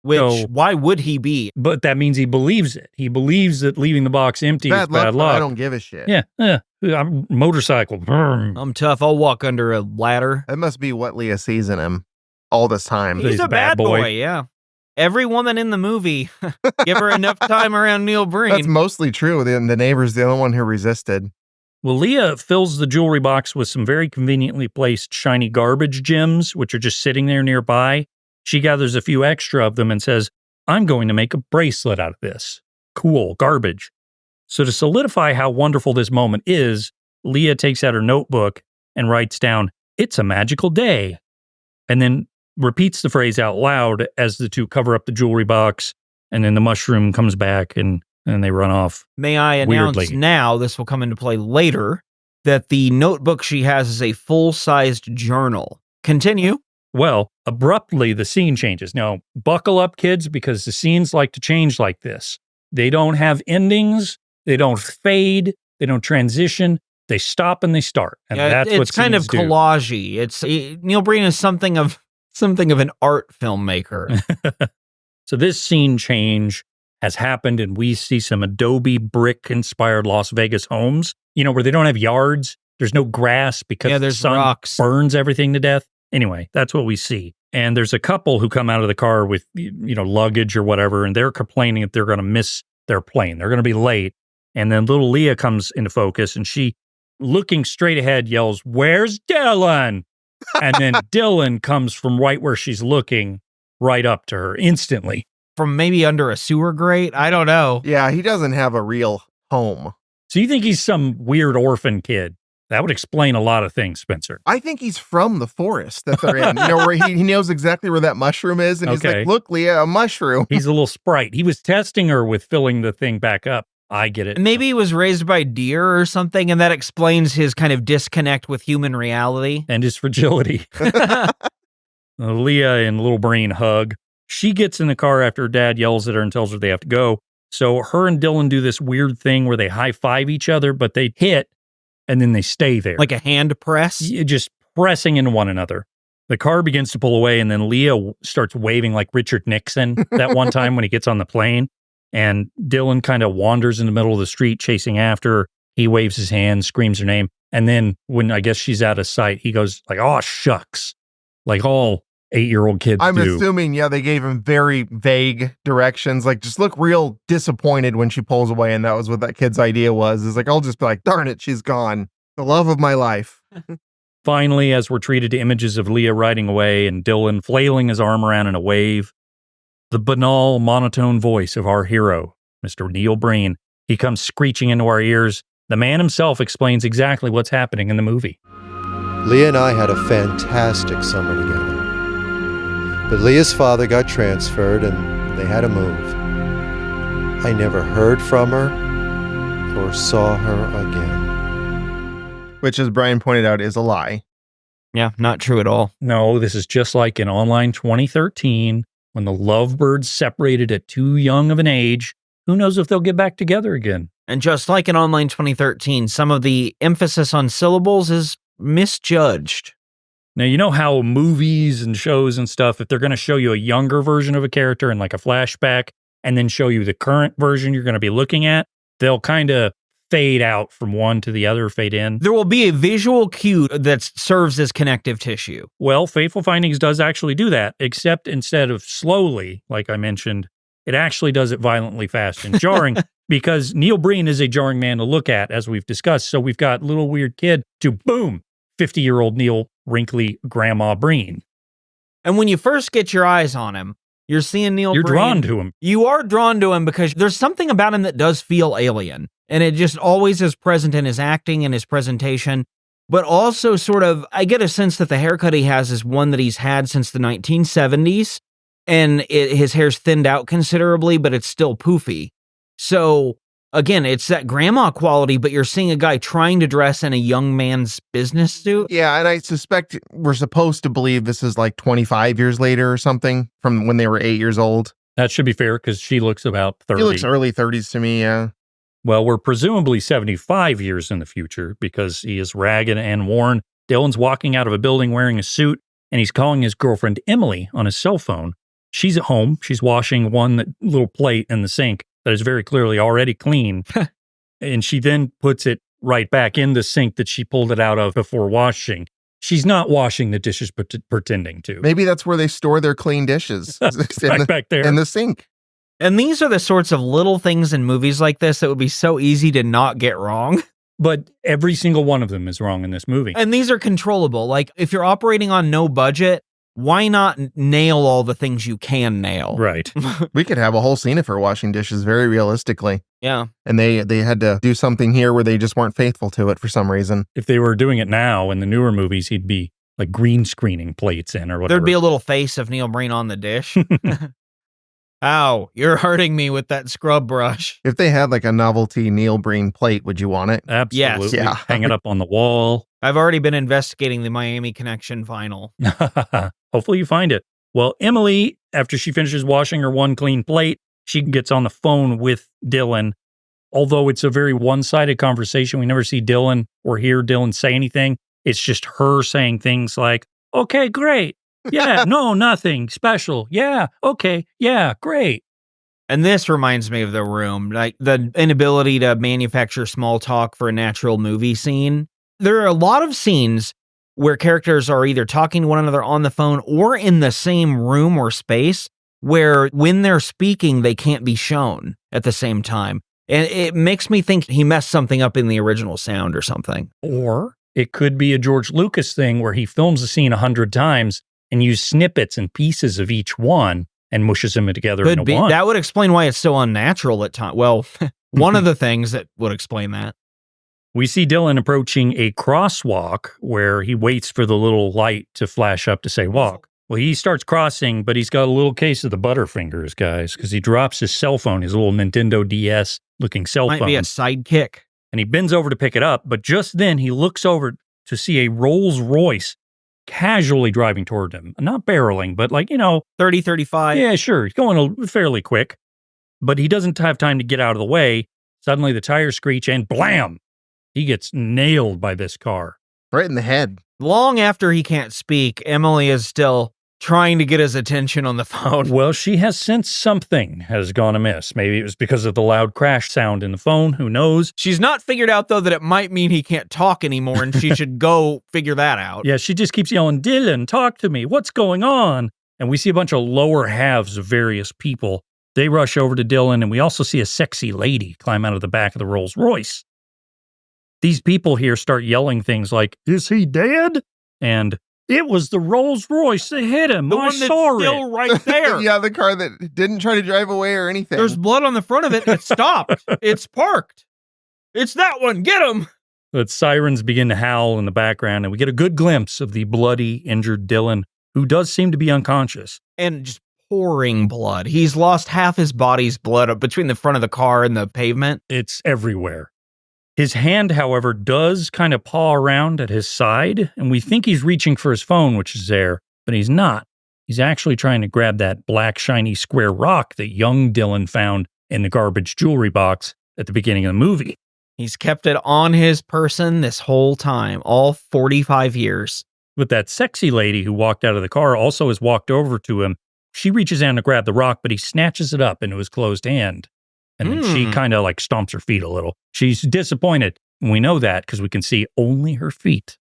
Which, why would he be? But that means he believes it. He believes that leaving the box empty is bad luck. I don't give a shit. Yeah. I'm motorcycle. I'm tough. I'll walk under a ladder. That must be what Leah sees in him all this time. He's a bad boy, yeah. Every woman in the movie, give her enough time around Neil Breen. That's mostly true. The neighbor's the only one who resisted. Well, Leah fills the jewelry box with some very conveniently placed shiny garbage gems, which are just sitting there nearby. She gathers a few extra of them and says, "I'm going to make a bracelet out of this." Cool, garbage. So to solidify how wonderful this moment is, Leah takes out her notebook and writes down, "It's a magical day," and then repeats the phrase out loud as the two cover up the jewelry box, and then the mushroom comes back and they run off. May I announce weirdly. now, this will come into play later, that the notebook she has is a full-sized journal. Continue. Well, abruptly, the scene changes. Now, buckle up, kids, because the scenes like to change like this. They don't have endings. They don't fade. They don't transition. They stop and they start. And that's what it's kind of scenes do. collagey. Neil Breen is something of an art filmmaker. So this scene change has happened, and we see some Adobe brick-inspired Las Vegas homes, where they don't have yards. There's no grass because the sun rocks. burns everything to death. Anyway, that's what we see. And there's a couple who come out of the car with, luggage or whatever, and they're complaining that they're going to miss their plane. They're going to be late. And then little Leah comes into focus, and she, looking straight ahead, yells, "Where's Dylan?" And then Dylan comes from right where she's looking right up to her instantly. From maybe under a sewer grate? I don't know. Yeah, he doesn't have a real home. So you think he's some weird orphan kid? That would explain a lot of things, Spencer. I think he's from the forest that they're in. Where he knows exactly where that mushroom is. And he's like, "Look, Leah, a mushroom." He's a little sprite. He was testing her with filling the thing back up. I get it. Maybe he was raised by deer or something, and that explains his kind of disconnect with human reality. And his fragility. Leah and little Breen hug. She gets in the car after her dad yells at her and tells her they have to go. So her and Dylan do this weird thing where they high-five each other, but they hit, and then they stay there. Like a hand press? Just pressing into one another. The car begins to pull away, and then Leah starts waving like Richard Nixon that one time when he gets on the plane. And Dylan kind of wanders in the middle of the street chasing after her. He waves his hand, screams her name. And then when I guess she's out of sight, he goes like, "Oh, shucks." Like all 8-year-old kids I'm do. assuming, they gave him very vague directions. Like, just look real disappointed when she pulls away. And that was what that kid's idea was. Is like, I'll just be like, "Darn it, she's gone. The love of my life." Finally, as we're treated to images of Leah riding away and Dylan flailing his arm around in a wave, the banal, monotone voice of our hero, Mr. Neil Breen, he comes screeching into our ears. The man himself explains exactly what's happening in the movie. Leah and I had a fantastic summer together. But Leah's father got transferred and they had to move. I never heard from her or saw her again. Which, as Brian pointed out, is a lie. Yeah, not true at all. No, this is just like in Online 2013 when the lovebirds separated at too young of an age. Who knows if they'll get back together again? And just like in Online 2013, some of the emphasis on syllables is misjudged. Now, you know how movies and shows and stuff, if they're going to show you a younger version of a character in like a flashback and then show you the current version you're going to be looking at, they'll kind of fade out from one to the other, fade in. There will be a visual cue that serves as connective tissue. Well, Fateful Findings does actually do that, except instead of slowly, like I mentioned, it actually does it violently fast and jarring because Neil Breen is a jarring man to look at, as we've discussed. So we've got little weird kid to boom, 50-year-old Neil wrinkly Grandma Breen. And when you first get your eyes on him, you're seeing Neil You're Breen. drawn to him. You are drawn to him because there's something about him that does feel alien. And it just always is present in his acting and his presentation. But also sort of, I get a sense that the haircut he has is one that he's had since the 1970s. And his hair's thinned out considerably, but it's still poofy. So again, it's that grandma quality, but you're seeing a guy trying to dress in a young man's business suit. Yeah, and I suspect we're supposed to believe this is like 25 years later or something from when they were 8 years old. That should be fair because she looks about 30. He looks early 30s to me, yeah. Well, we're presumably 75 years in the future because he is ragged and worn. Dylan's walking out of a building wearing a suit, and he's calling his girlfriend Emily on his cell phone. She's at home. She's washing one little plate in the sink that is very clearly already clean. And she then puts it right back in the sink that she pulled it out of before washing. She's not washing the dishes pretending to. Maybe that's where they store their clean dishes. back there. In the sink. And these are the sorts of little things in movies like this that would be so easy to not get wrong. But every single one of them is wrong in this movie. And these are controllable. Like, if you're operating on no budget, why not nail all the things you can nail? Right. We could have a whole scene of her washing dishes very realistically. Yeah. And they had to do something here where they just weren't faithful to it for some reason. If they were doing it now in the newer movies, he'd be like green screening plates in or whatever. There'd be a little face of Neil Breen on the dish. Ow, you're hurting me with that scrub brush. If they had like a novelty Neil Breen plate, would you want it? Absolutely. Yes. Yeah. Hang it up on the wall. I've already been investigating the Miami Connection vinyl. Hopefully you find it. Well, Emily, after she finishes washing her one clean plate, she gets on the phone with Dylan. Although it's a very one-sided conversation, we never see Dylan or hear Dylan say anything. It's just her saying things like, okay, great. Yeah, no, nothing special. Yeah, okay, yeah, great. And this reminds me of The Room, like the inability to manufacture small talk for a natural movie scene. There are a lot of scenes where characters are either talking to one another on the phone or in the same room or space where when they're speaking, they can't be shown at the same time. And it makes me think he messed something up in the original sound or something. Or it could be a George Lucas thing where he films a scene 100 times and use snippets and pieces of each one and mushes them together Could into be. one. That would explain why it's so unnatural at times. Well, one of the things that would explain that. We see Dylan approaching a crosswalk where he waits for the little light to flash up to say walk. Well, he starts crossing, but he's got a little case of the Butterfingers, guys, because he drops his cell phone, his little Nintendo DS looking cell Might phone. be a sidekick. And he bends over to pick it up, but just then he looks over to see a Rolls Royce casually driving toward him. Not barreling, but 30, 35. yeah, sure. He's going fairly quick, but he doesn't have time to get out of the way. Suddenly the tires screech and blam! He gets nailed by this car. Right in the head. Long after he can't speak, Emily is still trying to get his attention on the phone. Well, she has sensed something has gone amiss. Maybe it was because of the loud crash sound in the phone. Who knows? She's not figured out, though, that it might mean he can't talk anymore, and she should go figure that out. Yeah, she just keeps yelling, Dylan, talk to me. What's going on? And we see a bunch of lower halves of various people. They rush over to Dylan, and we also see a sexy lady climb out of the back of the Rolls Royce. These people here start yelling things like, is he dead? And it was the Rolls Royce that hit him. The I one that's saw still it. right there. Yeah, the car that didn't try to drive away or anything. There's blood on the front of it. It stopped. It's parked. It's that one. Get him. But sirens begin to howl in the background, and we get a good glimpse of the bloody, injured Dylan, who does seem to be unconscious. And just pouring blood. He's lost half his body's blood up between the front of the car and the pavement. It's everywhere. His hand, however, does kind of paw around at his side, and we think he's reaching for his phone, which is there, but he's not. He's actually trying to grab that black, shiny square rock that young Dylan found in the garbage jewelry box at the beginning of the movie. He's kept it on his person this whole time, all 45 years. But that sexy lady who walked out of the car also has walked over to him. She reaches down to grab the rock, but he snatches it up into his closed hand. And then she kind of like stomps her feet a little. She's disappointed. And we know that because we can see only her feet.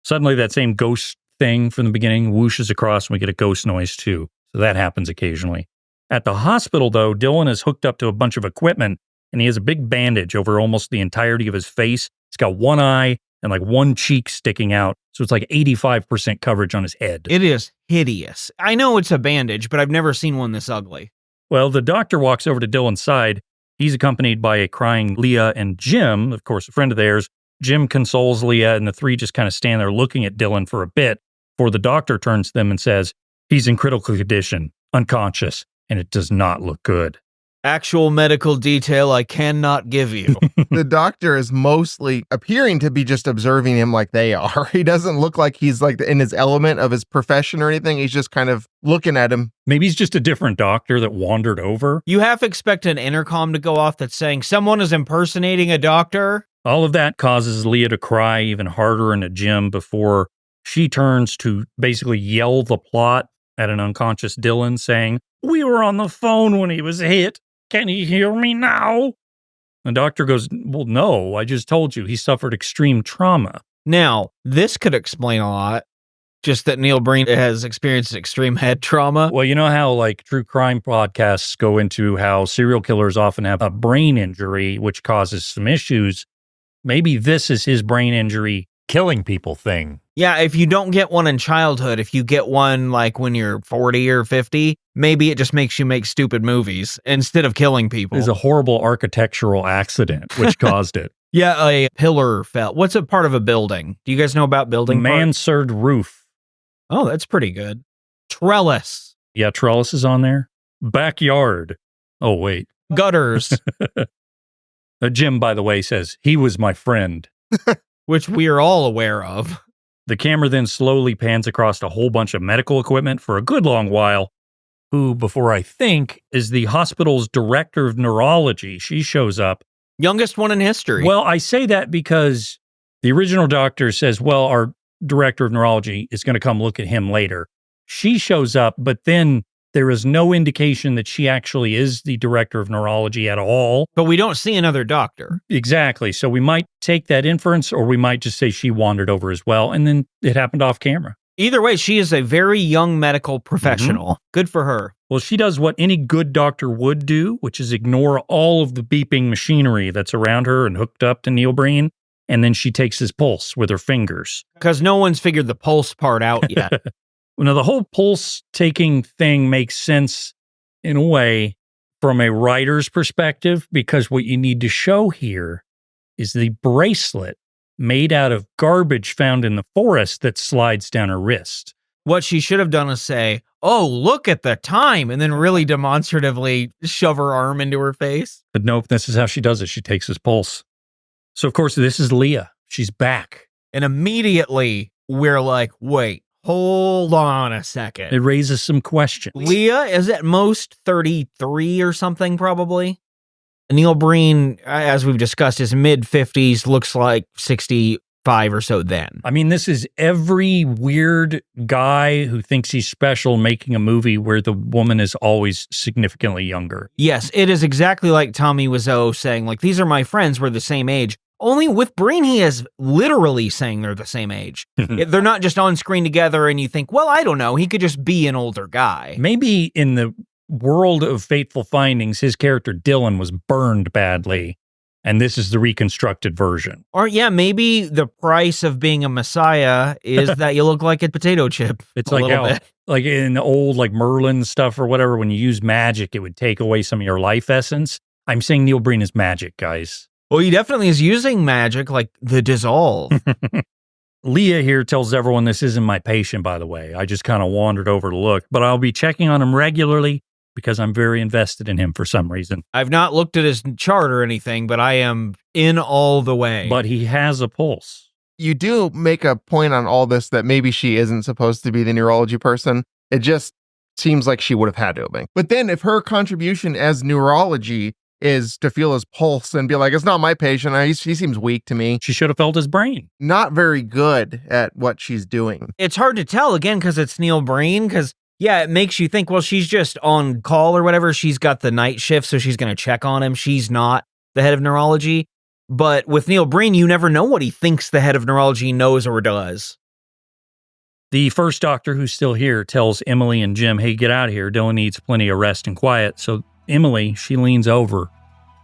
Suddenly, that same ghost thing from the beginning whooshes across and we get a ghost noise too. So that happens occasionally. At the hospital, though, Dylan is hooked up to a bunch of equipment and he has a big bandage over almost the entirety of his face. He's got one eye and like one cheek sticking out. So it's like 85% coverage on his head. It is hideous. I know it's a bandage, but I've never seen one this ugly. Well, the doctor walks over to Dylan's side. He's accompanied by a crying Leah and Jim, of course, a friend of theirs. Jim consoles Leah, and the three just kind of stand there looking at Dylan for a bit before the doctor turns to them and says, he's in critical condition, unconscious, and it does not look good. Actual medical detail I cannot give you. The doctor is mostly appearing to be just observing him like they are. He doesn't look like he's like in his element of his profession or anything. He's just kind of looking at him. Maybe he's just a different doctor that wandered over. You have to expect an intercom to go off that's saying someone is impersonating a doctor. All of that causes Leah to cry even harder and at Jim before she turns to basically yell the plot at an unconscious Dylan saying, "We were on the phone when he was hit. Can you hear me now?" The doctor goes, "Well, no, I just told you he suffered extreme trauma." Now, this could explain a lot. Just that Neil Breen has experienced extreme head trauma. Well, you know how like true crime podcasts go into how serial killers often have a brain injury, which causes some issues. Maybe this is his brain injury killing people thing. Yeah, if you don't get one in childhood, if you get one like when you're 40 or 50, maybe it just makes you make stupid movies instead of killing people. There's a horrible architectural accident which caused it. Yeah, a pillar fell. What's a part of a building? Do you guys know about building parts? Mansard roof. Oh, that's pretty good. Trellis. Yeah, trellis is on there. Backyard. Oh, wait. Gutters. Jim, by the way, says, he was my friend. Which we are all aware of. The camera then slowly pans across a whole bunch of medical equipment for a good long while, who, before I think, is the hospital's director of neurology. She shows up. Youngest one in history. Well, I say that because the original doctor says, well, our director of neurology is going to come look at him later. She shows up, but then there is no indication that she actually is the director of neurology at all. But we don't see another doctor. Exactly. So we might take that inference, or we might just say she wandered over as well, and then it happened off camera. Either way, she is a very young medical professional. Good for her. Well, she does what any good doctor would do, which is ignore all of the beeping machinery that's around her and hooked up to Neil Breen, and then she takes his pulse with her fingers. Because no one's figured the pulse part out yet. Now, the whole pulse-taking thing makes sense in a way from a writer's perspective, because what you need to show here is the bracelet made out of garbage found in the forest that slides down her wrist. What she should have done is say, "Oh, look at the time," and then really demonstratively shove her arm into her face. But nope, this is how she does it. She takes his pulse. So, of course, this is Leah. She's back. And immediately, we're like, wait. Hold on a second. It raises some questions. Leah is at most 33 or something, probably. Neil Breen, as we've discussed, is mid-50s, looks like 65 or so then. I mean, this is every weird guy who thinks he's special making a movie where the woman is always significantly younger. Yes, it is exactly like Tommy Wiseau saying, like, these are my friends, we're the same age. Only with Breen, he is literally saying they're the same age. They're not just on screen together and you think, well, I don't know, he could just be an older guy. Maybe in the world of Fateful Findings, his character Dylan was burned badly, and this is the reconstructed version. Or yeah, maybe the price of being a messiah is that you look like a potato chip. It's like how, like in the old like Merlin stuff or whatever, when you use magic, it would take away some of your life essence. I'm saying Neil Breen is magic, guys. Well, he definitely is using magic, like the dissolve. Leah here tells everyone this isn't my patient, by the way. I just kind of wandered over to look, but I'll be checking on him regularly because I'm very invested in him for some reason. I've not looked at his chart or anything, but I am in all the way. But he has a pulse. You do make a point on all this that maybe she isn't supposed to be the neurology person. It just seems like she would have had to have been. But then if her contribution as neurology is to feel his pulse and be like, it's not my patient, he seems weak to me. She should have felt his brain. Not very good at what she's doing. It's hard to tell, again, because it's Neil Breen, because Yeah, it makes you think, well, she's just on call or whatever. She's got the night shift, so she's going to check on him. She's not the head of neurology. But with Neil Breen, you never know what he thinks the head of neurology knows or does. The first doctor, who's still here, tells Emily and Jim, hey, get out of here. Dylan needs plenty of rest and quiet. So Emily, she leans over.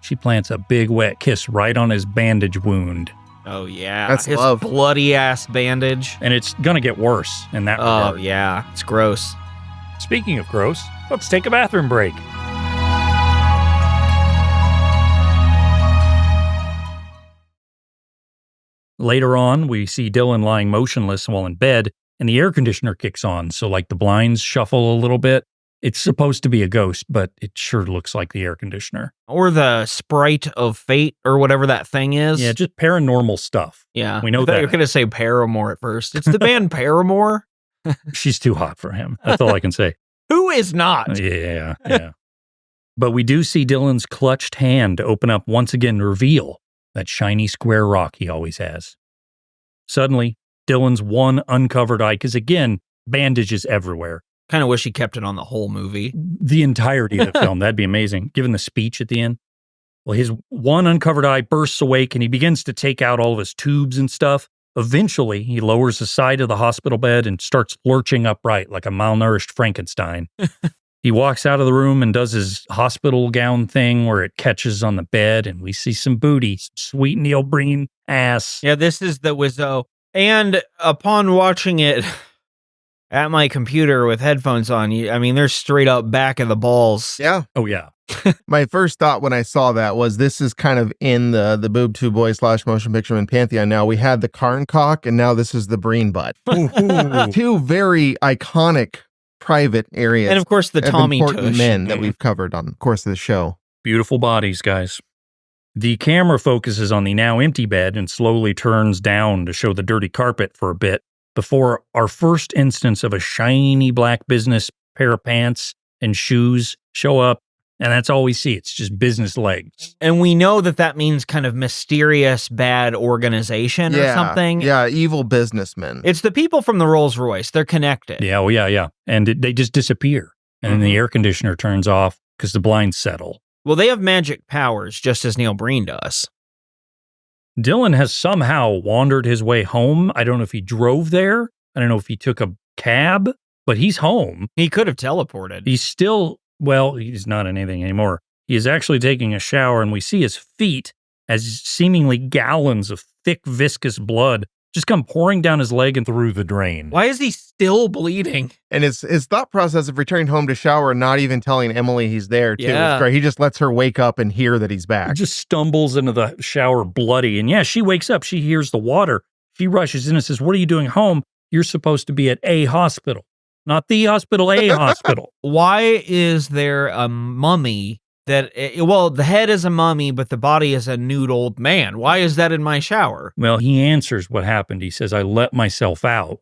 She plants a big wet kiss right on his bandage wound. Oh, yeah. That's his love. bloody-ass bandage. And it's going to get worse in that regard. Oh, yeah. It's gross. Speaking of gross, let's take a bathroom break. Later on, we see Dylan lying motionless while in bed, and the air conditioner kicks on, so like the blinds shuffle a little bit. It's supposed to be a ghost, but it sure looks like the air conditioner. Or the sprite of fate or whatever that thing is. Yeah, just paranormal stuff. Yeah. We know I thought that. you were going to say Paramore at first. It's the band Paramore. She's too hot for him. That's all I can say. Who is not? Yeah. But we do see Dylan's clutched hand open up once again to reveal that shiny square rock he always has. Suddenly, Dylan's one uncovered eye, because again, bandages everywhere. Kind of wish he kept it on the whole movie. The entirety of the film. That'd be amazing. Given the speech at the end. Well, his one uncovered eye bursts awake and he begins to take out all of his tubes and stuff. Eventually, he lowers the side of the hospital bed and starts lurching upright like a malnourished Frankenstein. He walks out of the room and does his hospital gown thing where it catches on the bed and we see some booty, sweet Neil Breen ass. Yeah, this is the Wizzo. And upon watching it at my computer with headphones on, there's straight up back of the balls. Yeah. Oh, yeah. My first thought when I saw that was this is kind of in the Bootu boy / motion picture man pantheon now. We had the Karn cock and now this is the Breen butt. Two very iconic private areas. And of course the of Tommy important tush. men that we've covered on the course of the show. Beautiful bodies, guys. The camera focuses on the now empty bed and slowly turns down to show the dirty carpet for a bit before our first instance of a shiny black business pair of pants and shoes show up. And that's all we see. It's just business legs. And we know that means kind of mysterious bad organization or something. Yeah, evil businessmen. It's the people from the Rolls Royce. They're connected. Yeah, yeah. And they just disappear. And then the air conditioner turns off because the blinds settle. Well, they have magic powers, just as Neil Breen does. Dylan has somehow wandered his way home. I don't know if he drove there. I don't know if he took a cab, but he's home. He could have teleported. He's still... Well, he's not in anything anymore. He is actually taking a shower, and we see his feet as seemingly gallons of thick, viscous blood just come pouring down his leg and through the drain. Why is he still bleeding? And his thought process of returning home to shower and not even telling Emily he's there, too. Yeah. Is great. He just lets her wake up and hear that he's He back. just stumbles into the shower bloody. And yeah, she wakes up. She hears the water. She rushes in and says, what are you doing home? You're supposed to be at a hospital. Not the hospital, a hospital. Why is there a mummy that, the head is a mummy, but the body is a nude old man? Why is that in my shower? Well, he answers what happened. He says, I let myself out.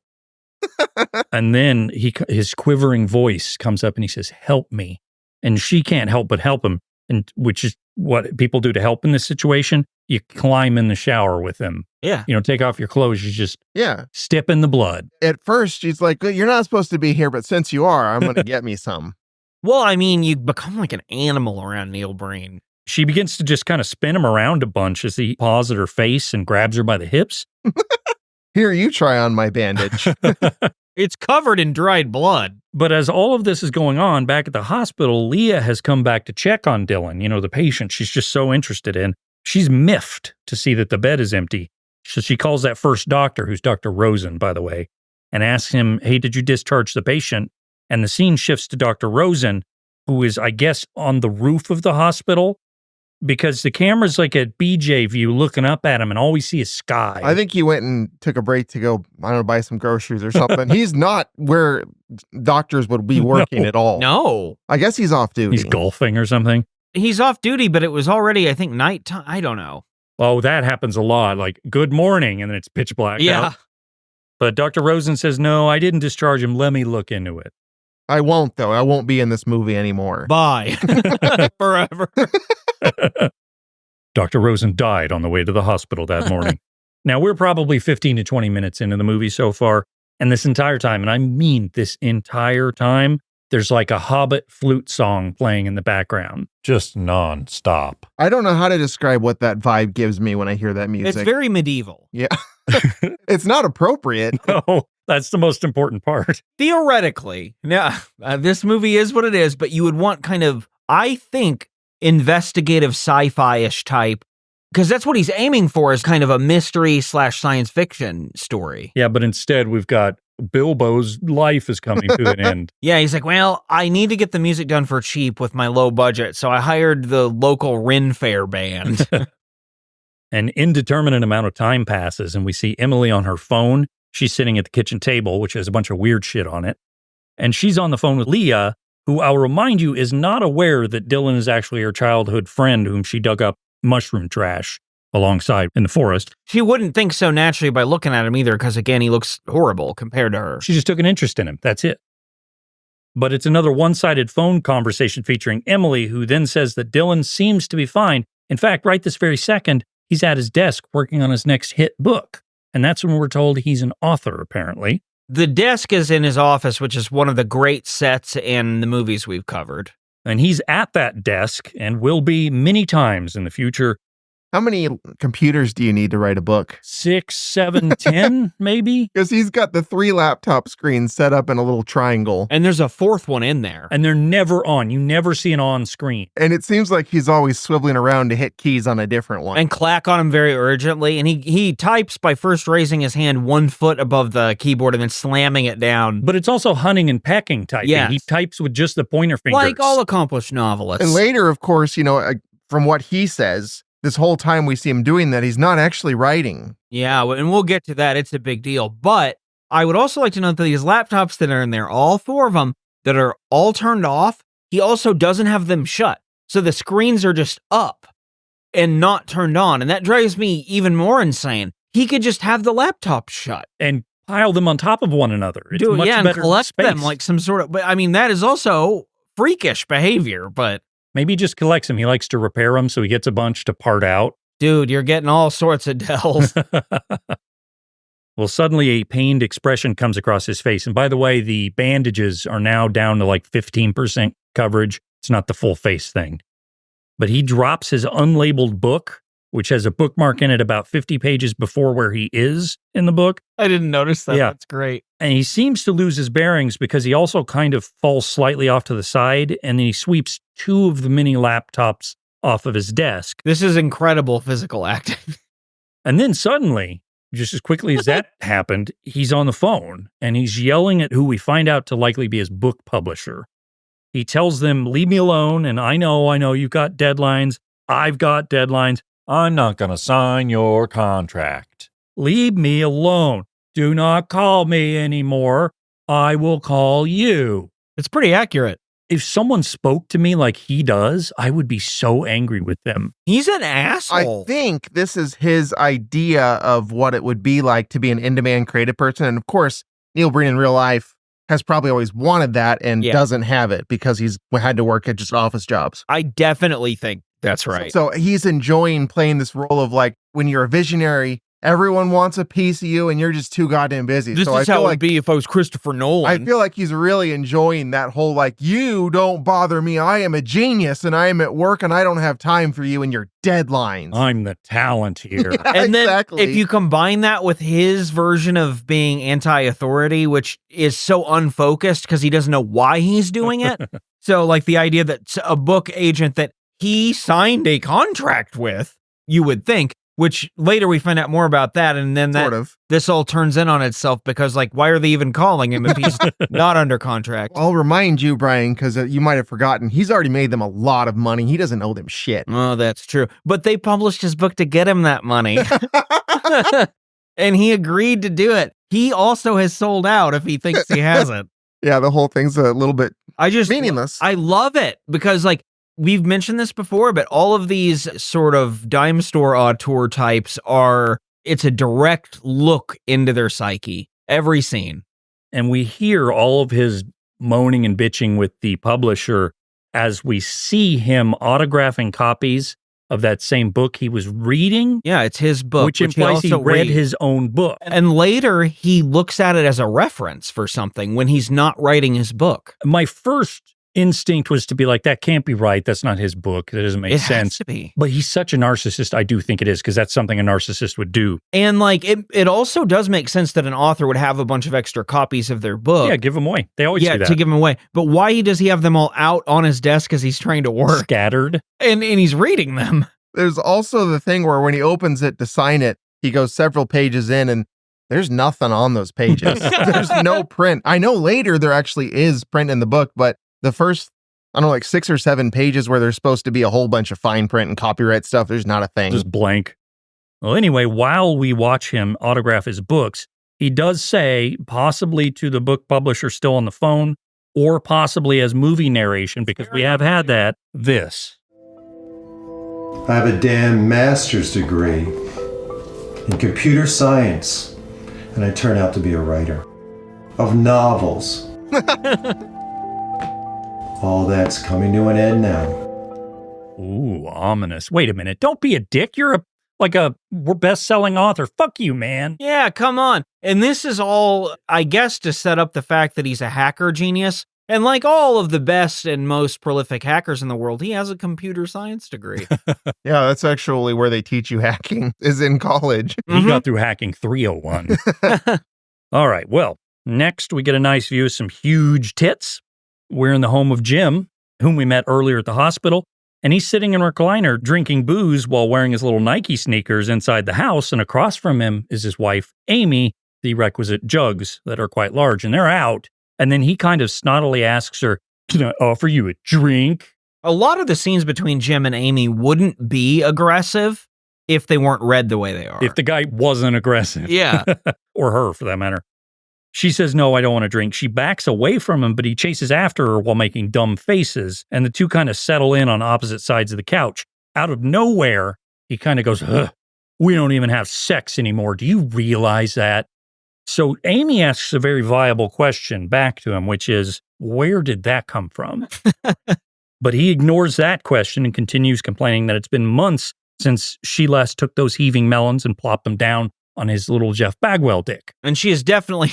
And then his quivering voice comes up and he says, help me. And she can't help but help him, and which is what people do to help in this situation. You climb in the shower with him. Yeah. Take off your clothes. You just Yeah. step in the blood. At first, she's like, you're not supposed to be here, but since you are, I'm going to get me some. Well, you become like an animal around Neil Breen. She begins to just kind of spin him around a bunch as he paws at her face and grabs her by the hips. Here, you try on my bandage. It's covered in dried blood. But as all of this is going on, back at the hospital, Leah has come back to check on Dylan, the patient she's just so interested in. She's miffed to see that the bed is empty. So she calls that first doctor, who's Dr. Rosen, by the way, and asks him, hey, did you discharge the patient? And the scene shifts to Dr. Rosen, who is, I guess, on the roof of the hospital, because the camera's like a BJ view looking up at him, and all we see is sky. I think he went and took a break to go, buy some groceries or something. He's not where doctors would be working at all. No. I guess he's off duty. He's golfing or something. He's off duty, but it was already, I think, nighttime. I don't know. Oh, that happens a lot. Like, good morning, and then it's pitch black out. But Dr. Rosen says, no, I didn't discharge him. Let me look into it. I won't, though. I won't be in this movie anymore. Bye. Forever. Dr. Rosen died on the way to the hospital that morning. Now, we're probably 15 to 20 minutes into the movie so far. And this entire time, and I mean this entire time, there's like a Hobbit flute song playing in the background, just nonstop. I don't know how to describe what that vibe gives me when I hear that music. It's very medieval. Yeah. It's not appropriate. No, that's the most important part. Theoretically, now this movie is what it is, but you would want kind of, I think, investigative sci-fi-ish type, because that's what he's aiming for, is kind of a mystery / science fiction story. Yeah, but instead we've got Bilbo's life is coming to an end. Yeah, he's like, well, I need to get the music done for cheap with my low budget, so I hired the local Ren Fair band. An indeterminate amount of time passes, and we see Emily on her phone. She's sitting at the kitchen table, which has a bunch of weird shit on it. And she's on the phone with Leah, who I'll remind you is not aware that Dylan is actually her childhood friend whom she dug up mushroom trash alongside in the forest. She wouldn't think so naturally by looking at him either, because again, he looks horrible compared to her. She just took an interest in him. That's it. But it's another one-sided phone conversation featuring Emily, who then says that Dylan seems to be fine. In fact, right this very second, he's at his desk working on his next hit book. And that's when we're told he's an author, apparently. The desk is in his office, which is one of the great sets in the movies we've covered. And he's at that desk and will be many times in the future. How many computers do you need to write a book? 6, 7, 10, maybe? Because he's got the 3 laptop screens set up in a little triangle. And there's a fourth one in there. And they're never on. You never see an on screen. And it seems like he's always swiveling around to hit keys on a different one. And clack on him very urgently. And he types by first raising his hand 1 foot above the keyboard and then slamming it down. But it's also hunting and pecking typing. Yes. He types with just the pointer fingers. Like all accomplished novelists. And later, of course, from what he says, this whole time we see him doing that, he's not actually writing. Yeah, and we'll get to that. It's a big deal. But I would also like to note that these laptops that are in there, all 4 of them that are all turned off, he also doesn't have them shut. So the screens are just up and not turned on. And that drives me even more insane. He could just have the laptop shut. And pile them on top of one another. It's Do it, much yeah, and better collect space. them like some sort of, but I mean, that is also freakish behavior, but Maybe he just collects them. He likes to repair them, so he gets a bunch to part out. dude, you're getting all sorts of dells. Well, suddenly a pained expression comes across his face. And by the way, the bandages are now down to like 15% coverage. It's not the full face thing. But he drops his unlabeled book, which has a bookmark in it about 50 pages before where he is in the book. I didn't notice that. Yeah. That's great. And he seems to lose his bearings because he also kind of falls slightly off to the side, and then he sweeps 2 of the mini laptops off of his desk. This is incredible physical acting. And then suddenly, just as quickly as that happened, he's on the phone, and he's yelling at who we find out to likely be his book publisher. He tells them, leave me alone, and I know, you've got deadlines. I've got deadlines. I'm not going to sign your contract. Leave me alone. Do not call me anymore. I will call you. It's pretty accurate. If someone spoke to me like he does, I would be so angry with them. He's an asshole. I think this is his idea of what it would be like to be an in-demand creative person. And of course, Neil Breen in real life has probably always wanted that and doesn't have it because he's had to work at just office jobs. I definitely think that's right. So he's enjoying playing this role of like, when you're a visionary, everyone wants a piece of you and you're just too goddamn busy. This so is how it would be if I was Christopher Nolan. I feel like he's really enjoying that whole like, you don't bother me. I am a genius and I am at work and I don't have time for you and your deadlines. I'm the talent here. Yeah, and then exactly. if you combine that with his version of being anti-authority, which is so unfocused because he doesn't know why he's doing it. So like the idea that a book agent that he signed a contract with, you would think, which later we find out more about that. And then this all turns in on itself because like, why are they even calling him if he's not under contract? I'll remind you, Brian, because you might have forgotten, he's already made them a lot of money. He doesn't owe them shit. Oh, that's true. But they published his book to get him that money. And he agreed to do it. He also has sold out if he thinks he hasn't. Yeah, the whole thing's a little bit meaningless. I love it because like, we've mentioned this before, but all of these sort of dime store auteur types it's a direct look into their psyche, every scene. And we hear all of his moaning and bitching with the publisher as we see him autographing copies of that same book he was reading. Yeah, it's his book, which implies he read his own book. And later, he looks at it as a reference for something when he's not writing his book. My first instinct was to be like, that can't be right. That's not his book. That doesn't make sense. Has to be. But he's such a narcissist. I do think it is, because that's something a narcissist would do. And like, it also does make sense that an author would have a bunch of extra copies of their book. Yeah, give them away. They always do that. To give them away. But why does he have them all out on his desk as he's trying to work? Scattered. And he's reading them. There's also the thing where when he opens it to sign it, he goes several pages in and there's nothing on those pages. There's no print. I know later there actually is print in the book, but the first, I don't know, like 6 or 7 pages where there's supposed to be a whole bunch of fine print and copyright stuff, there's not a thing. Just blank. Well, anyway, while we watch him autograph his books, he does say, possibly to the book publisher still on the phone, or possibly as movie narration, because we have had that, this. I have a damn master's degree in computer science, and I turn out to be a writer of novels. All that's coming to an end now. Ooh, ominous. Wait a minute. Don't be a dick. You're a best-selling author. Fuck you, man. Yeah, come on. And this is all, I guess, to set up the fact that he's a hacker genius. And like all of the best and most prolific hackers in the world, he has a computer science degree. Yeah, that's actually where they teach you hacking, is in college. He got through hacking 301. All right, well, next we get a nice view of some huge tits. We're in the home of Jim, whom we met earlier at the hospital, and he's sitting in a recliner drinking booze while wearing his little Nike sneakers inside the house, and across from him is his wife, Amy, the requisite jugs that are quite large, and they're out. And then he kind of snottily asks her, "Can I offer you a drink?" A lot of the scenes between Jim and Amy wouldn't be aggressive if they weren't read the way they are. If the guy wasn't aggressive. Yeah. Or her, for that matter. She says, "No, I don't want to drink." She backs away from him, but he chases after her while making dumb faces, and the two kind of settle in on opposite sides of the couch. Out of nowhere, he kind of goes, "Ugh, we don't even have sex anymore. Do you realize that?" So Amy asks a very viable question back to him, which is, where did that come from? But he ignores that question and continues complaining that it's been months since she last took those heaving melons and plopped them down on his little Jeff Bagwell dick. And she is definitely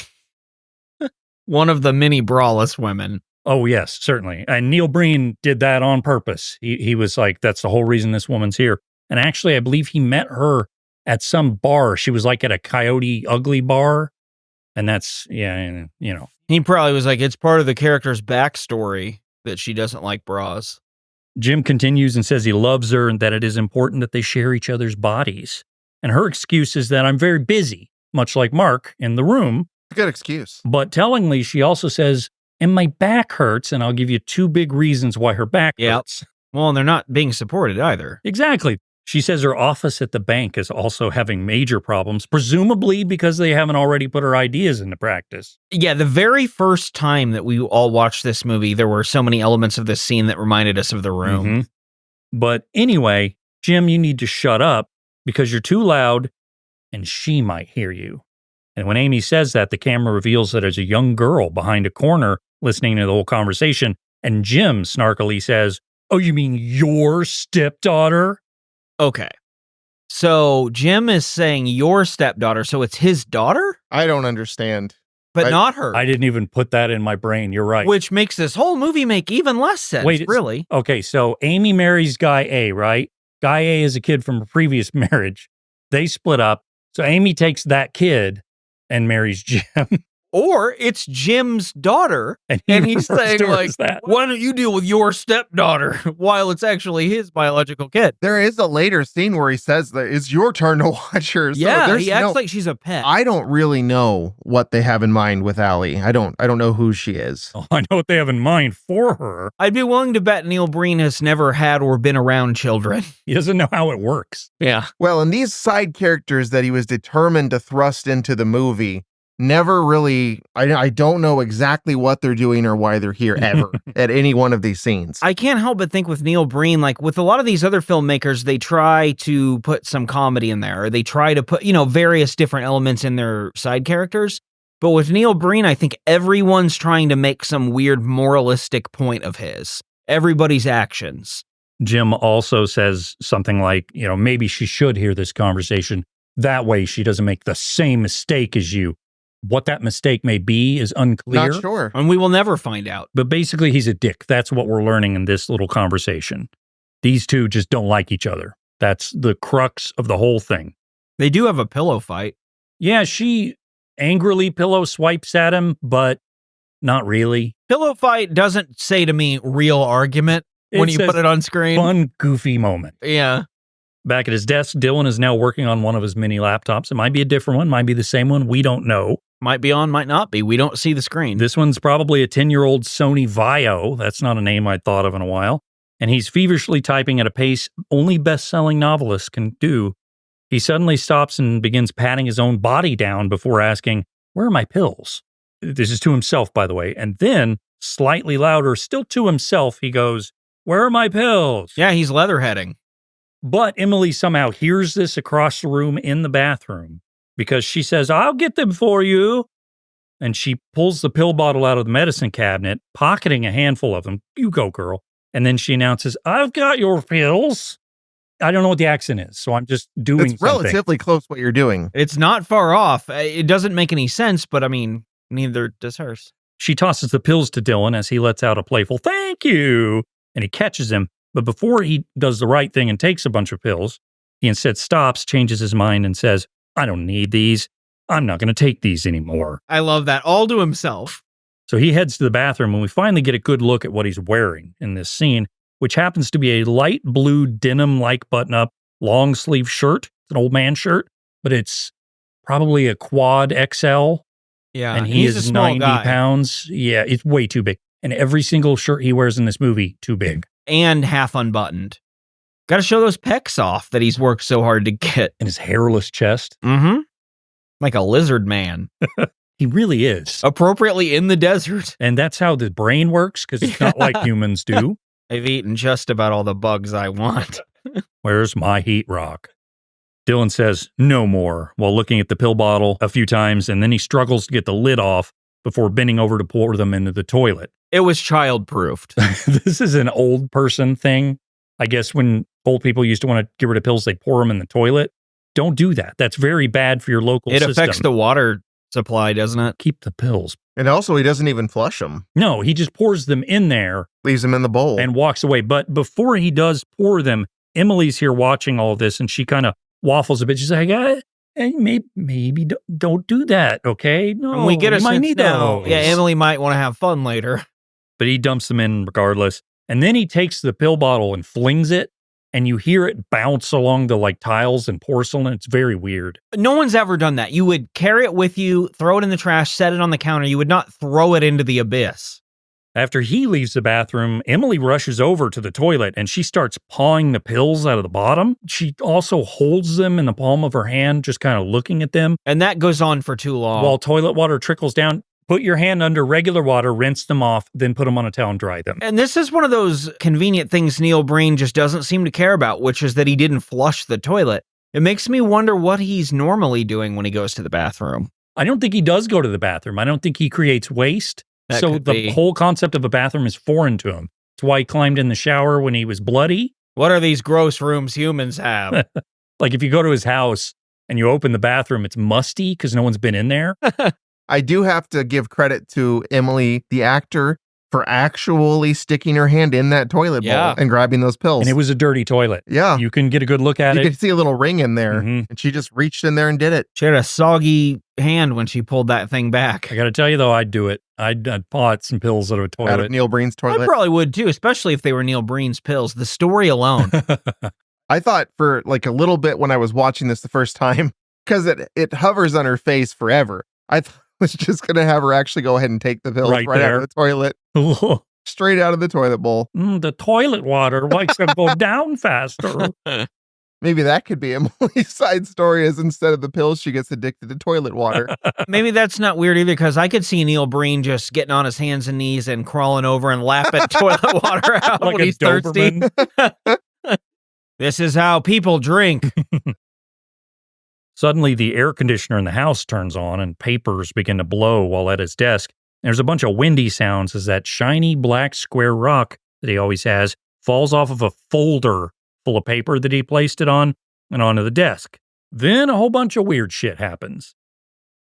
one of the many braless women. Oh, yes, certainly. And Neil Breen did that on purpose. He was like, that's the whole reason this woman's here. And actually, I believe he met her at some bar. She was like at a Coyote Ugly bar. And that's, yeah, you know. He probably was like, it's part of the character's backstory that she doesn't like bras. Jim continues and says he loves her and that it is important that they share each other's bodies. And her excuse is that I'm very busy, much like Mark in the room. Good excuse. But tellingly, she also says, and my back hurts, and I'll give you 2 big reasons why her back hurts. Well, and they're not being supported either. Exactly. She says her office at the bank is also having major problems, presumably because they haven't already put her ideas into practice. Yeah, the very first time that we all watched this movie, there were so many elements of this scene that reminded us of The Room. Mm-hmm. But anyway, Jim, you need to shut up because you're too loud and she might hear you. And when Amy says that, the camera reveals that there's a young girl behind a corner listening to the whole conversation. And Jim snarkily says, "Oh, you mean your stepdaughter?" Okay. So Jim is saying your stepdaughter, so it's his daughter? I don't understand. But not her. I didn't even put that in my brain. You're right. Which makes this whole movie make even less sense, really. Okay, so Amy marries Guy A, right? Guy A is a kid from a previous marriage. They split up. So Amy takes that kid and marries Jim. Or it's Jim's daughter, and he's saying, like, why don't you deal with your stepdaughter while it's actually his biological kid? There is a later scene where he says that it's your turn to watch her. So yeah, he acts like she's a pet. I don't really know what they have in mind with Allie. I don't know who she is. Oh, I know what they have in mind for her. I'd be willing to bet Neil Breen has never had or been around children. He doesn't know how it works. Yeah. Well, and these side characters that he was determined to thrust into the movie never really, I don't know exactly what they're doing or why they're here ever at any one of these scenes. I can't help but think with Neil Breen, like with a lot of these other filmmakers, they try to put some comedy in there, or they try to put, various different elements in their side characters. But with Neil Breen, I think everyone's trying to make some weird moralistic point of his. Everybody's actions. Jim also says something like, maybe she should hear this conversation. That way she doesn't make the same mistake as you. What that mistake may be is unclear. Not sure. And we will never find out. But basically, he's a dick. That's what we're learning in this little conversation. These two just don't like each other. That's the crux of the whole thing. They do have a pillow fight. Yeah, she angrily pillow swipes at him, but not really. Pillow fight doesn't say to me real argument when you put it on screen. Fun, goofy moment. Yeah. Back at his desk, Dylan is now working on one of his mini laptops. It might be a different one, might be the same one. We don't know. Might be on, might not be. We don't see the screen. This one's probably a 10-year-old Sony Vaio. That's not a name I'd thought of in a while. And he's feverishly typing at a pace only best-selling novelists can do. He suddenly stops and begins patting his own body down before asking, "Where are my pills?" This is to himself, by the way. And then, slightly louder, still to himself, he goes, "Where are my pills?" Yeah, he's leatherheading. But Emily somehow hears this across the room in the bathroom because she says, "I'll get them for you." And she pulls the pill bottle out of the medicine cabinet, pocketing a handful of them. "You go, girl." And then she announces, "I've got your pills." I don't know what the accent is, so I'm just doing It's relatively close what you're doing. It's not far off. It doesn't make any sense, but I mean, neither does hers. She tosses the pills to Dylan as he lets out a playful "thank you," and he catches him. But before he does the right thing and takes a bunch of pills, he instead stops, changes his mind, and says, "I don't need these. I'm not going to take these anymore." I love that. All to himself. So he heads to the bathroom, and we finally get a good look at what he's wearing in this scene, which happens to be a light blue denim-like button-up, long-sleeve shirt. It's an old man shirt, but it's probably a quad XL. Yeah, and he he's a is small 90 guy. pounds. Yeah, it's way too big. And every single shirt he wears in this movie, too big. And half unbuttoned. Got to show those pecs off that he's worked so hard to get. And his hairless chest. Mm-hmm. Like a lizard man. He really is. Appropriately in the desert. And that's how the brain works, because it's not like humans do. I've eaten just about all the bugs I want. Where's my heat rock? Dylan says, "No more," while looking at the pill bottle a few times, and then he struggles to get the lid off before bending over to pour them into the toilet. It was child-proofed. This is an old person thing. I guess when old people used to want to get rid of pills, they'd pour them in the toilet. Don't do that. That's very bad for your local system. It affects the water supply, doesn't it? Keep the pills. And also, he doesn't even flush them. No, he just pours them in there. Leaves them in the bowl. And walks away. But before he does pour them, Emily's here watching all this, and she kind of waffles a bit. She's like, maybe don't do that, okay? No, And we get a you might sense need now. those. Yeah, Emily might want to have fun later. But he dumps them in regardless. And then he takes the pill bottle and flings it, and you hear it bounce along the tiles and porcelain. It's very weird. No one's ever done that. You would carry it with you, throw it in the trash, set it on the counter. You would not throw it into the abyss. After he leaves the bathroom, Emily rushes over to the toilet and she starts pawing the pills out of the bottom. She also holds them in the palm of her hand, just kind of looking at them. And that goes on for too long. While toilet water trickles down. Put your hand under regular water, rinse them off, then put them on a towel and dry them. And this is one of those convenient things Neil Breen just doesn't seem to care about, which is that he didn't flush the toilet. It makes me wonder what he's normally doing when he goes to the bathroom. I don't think he does go to the bathroom. I don't think he creates waste. That So could the be. whole concept of a bathroom is foreign to him. That's why he climbed in the shower when he was bloody. What are these gross rooms humans have? Like if you go to his house and you open the bathroom, it's musty because no one's been in there. I do have to give credit to Emily, the actor, for actually sticking her hand in that toilet Yeah. bowl and grabbing those pills. And it was a dirty toilet. Yeah. You can get a good look at You it. could see a little ring in there, Mhm. and she just reached in there and did it. She had a soggy hand when she pulled that thing back. I got to tell you, though, I'd do it. I'd paw at some pills out of a Out toilet. of Neil Breen's I toilet. probably would too, especially if they were Neil Breen's pills. The story alone. I thought for a little bit when I was watching this the first time, because it hovers on her face forever, I was just going to have her actually go ahead and take the pills Right right out there. of the toilet, straight out of the toilet bowl. The toilet water likes to go down faster. Maybe that could be Emily's side story, is instead of the pills, she gets addicted to toilet water. Maybe that's not weird either, because I could see Neil Breen just getting on his hands and knees and crawling over and lapping toilet water out Like when a he's thirsty. Doberman. This is how people drink. Suddenly, the air conditioner in the house turns on and papers begin to blow while at his desk. There's a bunch of windy sounds as that shiny black square rock that he always has falls off of a folder full of paper that he placed it on and onto the desk. Then a whole bunch of weird shit happens.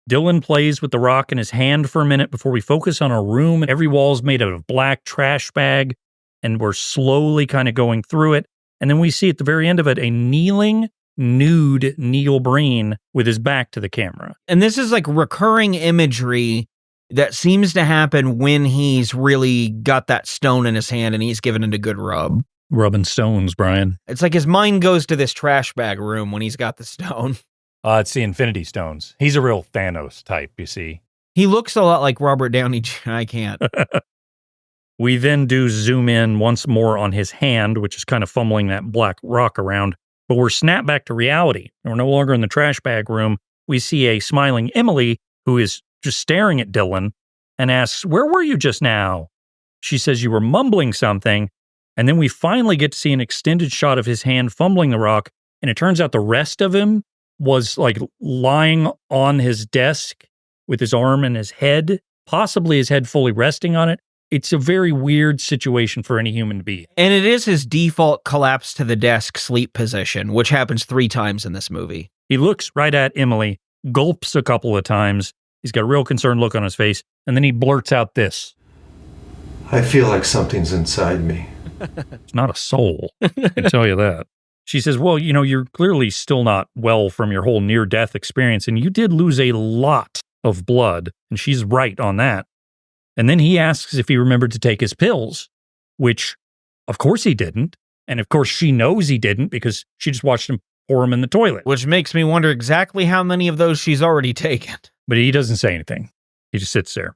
Dylan plays with the rock in his hand for a minute before we focus on a room. Every wall's made out of black trash bag, and we're slowly kind of going through it. And then we see at the very end of it a kneeling, nude Neil Breen with his back to the camera. And this is like recurring imagery that seems to happen when he's really got that stone in his hand and he's giving it a good rub. Rubbing stones, Brian. It's like his mind goes to this trash bag room when he's got the stone. It's the Infinity Stones. He's a real Thanos type, you see. He looks a lot like Robert Downey Jr. I can't. We then do zoom in once more on his hand, which is kind of fumbling that black rock around, but we're snapped back to reality. We're no longer in the trash bag room. We see a smiling Emily who is just staring at Dylan and asks, "Where were you just now?" She says, "You were mumbling something." And then we finally get to see an extended shot of his hand fumbling the rock, and it turns out the rest of him was like lying on his desk with his arm and his head, possibly his head fully resting on it. It's a very weird situation for any human to be. And it is his default collapse to the desk sleep position, which happens 3 times in this movie. He looks right at Emily, gulps a couple of times. He's got a real concerned look on his face. And then he blurts out this. I feel like something's inside me. It's not a soul, I can tell you that. She says, well, you're clearly still not well from your whole near-death experience, and you did lose a lot of blood, and she's right on that. And then he asks if he remembered to take his pills, which, of course he didn't. And of course she knows he didn't because she just watched him pour him in the toilet. Which makes me wonder exactly how many of those she's already taken. But he doesn't say anything. He just sits there.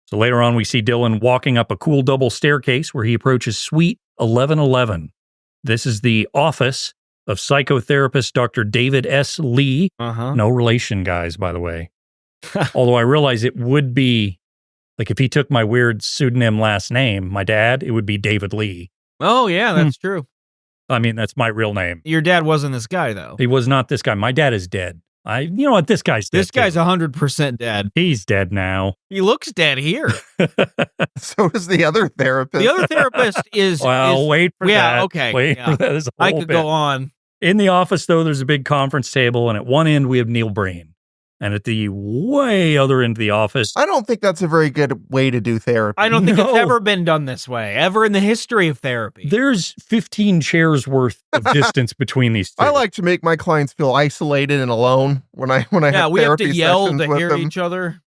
So later on, we see Dylan walking up a cool double staircase where he approaches Suite 1111. This is the office of psychotherapist Dr. David S. Lee. No relation, guys, by the way. Although I realize it would be, like if he took my weird pseudonym last name, my dad, it would be David Lee. Oh, yeah, that's true. I mean, that's my real name. Your dad wasn't this guy, though. He was not this guy. My dad is dead. You know what? This guy's dead. This guy's 100% dead. He's dead now. He looks dead here. So does the other therapist. The other therapist is... Well, wait for that. Yeah, okay. Wait for that. There's a I whole could bit. go on. In the office, though, there's a big conference table, and at one end, we have Neil Breen. And at the way other end of the office... I don't think that's a very good way to do therapy. I don't think it's ever been done this way, ever in the history of therapy. There's 15 chairs worth of distance between these two. I like to make my clients feel isolated and alone when I have we have therapy to yell sessions to with hear them. each other.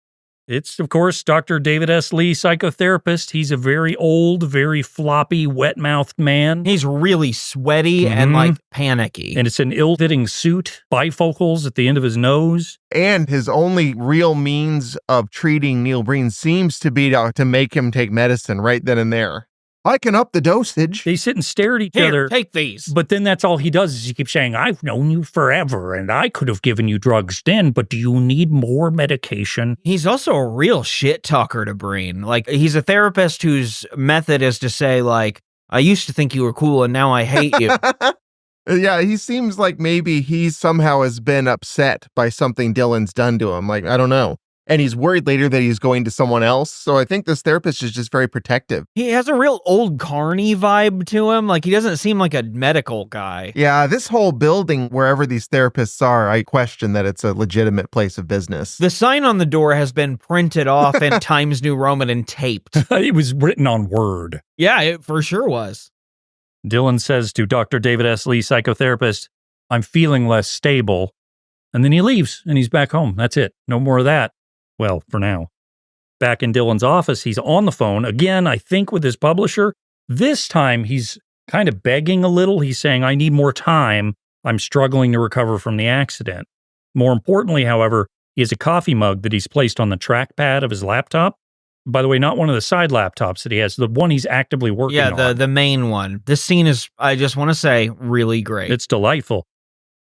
It's, of course, Dr. David S. Lee, psychotherapist. He's a very old, very floppy, wet-mouthed man. He's really sweaty and like panicky. And it's an ill-fitting suit, bifocals at the end of his nose. And his only real means of treating Neil Breen seems to be to make him take medicine right then and there. I can up the dosage. They sit and stare at each Here, other. take these. But then that's all he does is he keeps saying, I've known you forever and I could have given you drugs then, but do you need more medication? He's also a real shit talker to Breen. Like, he's a therapist whose method is to say, like, I used to think you were cool and now I hate you. Yeah, he seems like maybe he somehow has been upset by something Dylan's done to him. Like, I don't know. And he's worried later that he's going to someone else. So I think this therapist is just very protective. He has a real old carny vibe to him. Like, he doesn't seem like a medical guy. Yeah, this whole building, wherever these therapists are, I question that it's a legitimate place of business. The sign on the door has been printed off in Times New Roman and taped. It was written on Word. Yeah, it for sure was. Dylan says to Dr. David S. Lee, psychotherapist, I'm feeling less stable. And then he leaves and he's back home. That's it. No more of that. Well, for now. Back in Dylan's office, he's on the phone, again, I think with his publisher. This time, he's kind of begging a little. He's saying, I need more time. I'm struggling to recover from the accident. More importantly, however, he has a coffee mug that he's placed on the trackpad of his laptop. By the way, not one of the side laptops that he has, the one he's actively working on. Yeah, the main one. This scene is, I just want to say, really great. It's delightful.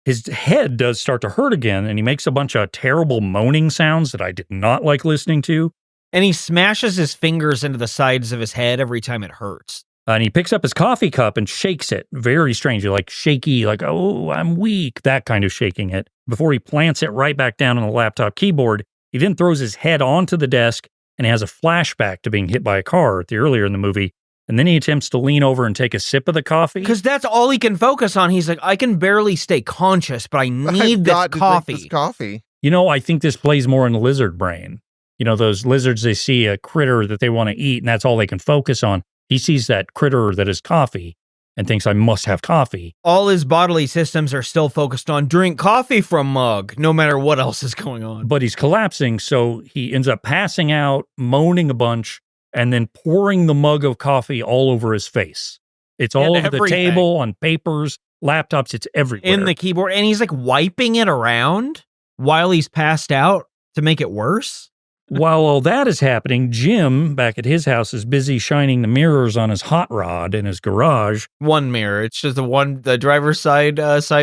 His head does start to hurt again, and he makes a bunch of terrible moaning sounds that I did not like listening to. And he smashes his fingers into the sides of his head every time it hurts. And he picks up his coffee cup and shakes it very strangely, like shaky, like, oh, I'm weak, that kind of shaking it. Before he plants it right back down on the laptop keyboard, he then throws his head onto the desk and has a flashback to being hit by a car earlier in the movie. And then he attempts to lean over and take a sip of the coffee. Because that's all he can focus on. He's like, I can barely stay conscious, but I need this coffee. This coffee. I think this plays more in the lizard brain. Those lizards, they see a critter that they want to eat, and that's all they can focus on. He sees that critter that is coffee and thinks, I must have coffee. All his bodily systems are still focused on drink coffee from mug, no matter what else is going on. But he's collapsing, so he ends up passing out, moaning a bunch, and then pouring the mug of coffee all over his face. It's all over the table, on papers, laptops, it's everywhere. In the keyboard, and he's like wiping it around while he's passed out to make it worse. While all that is happening, Jim, back at his house, is busy shining the mirrors on his hot rod in his garage. One mirror. It's just the driver's side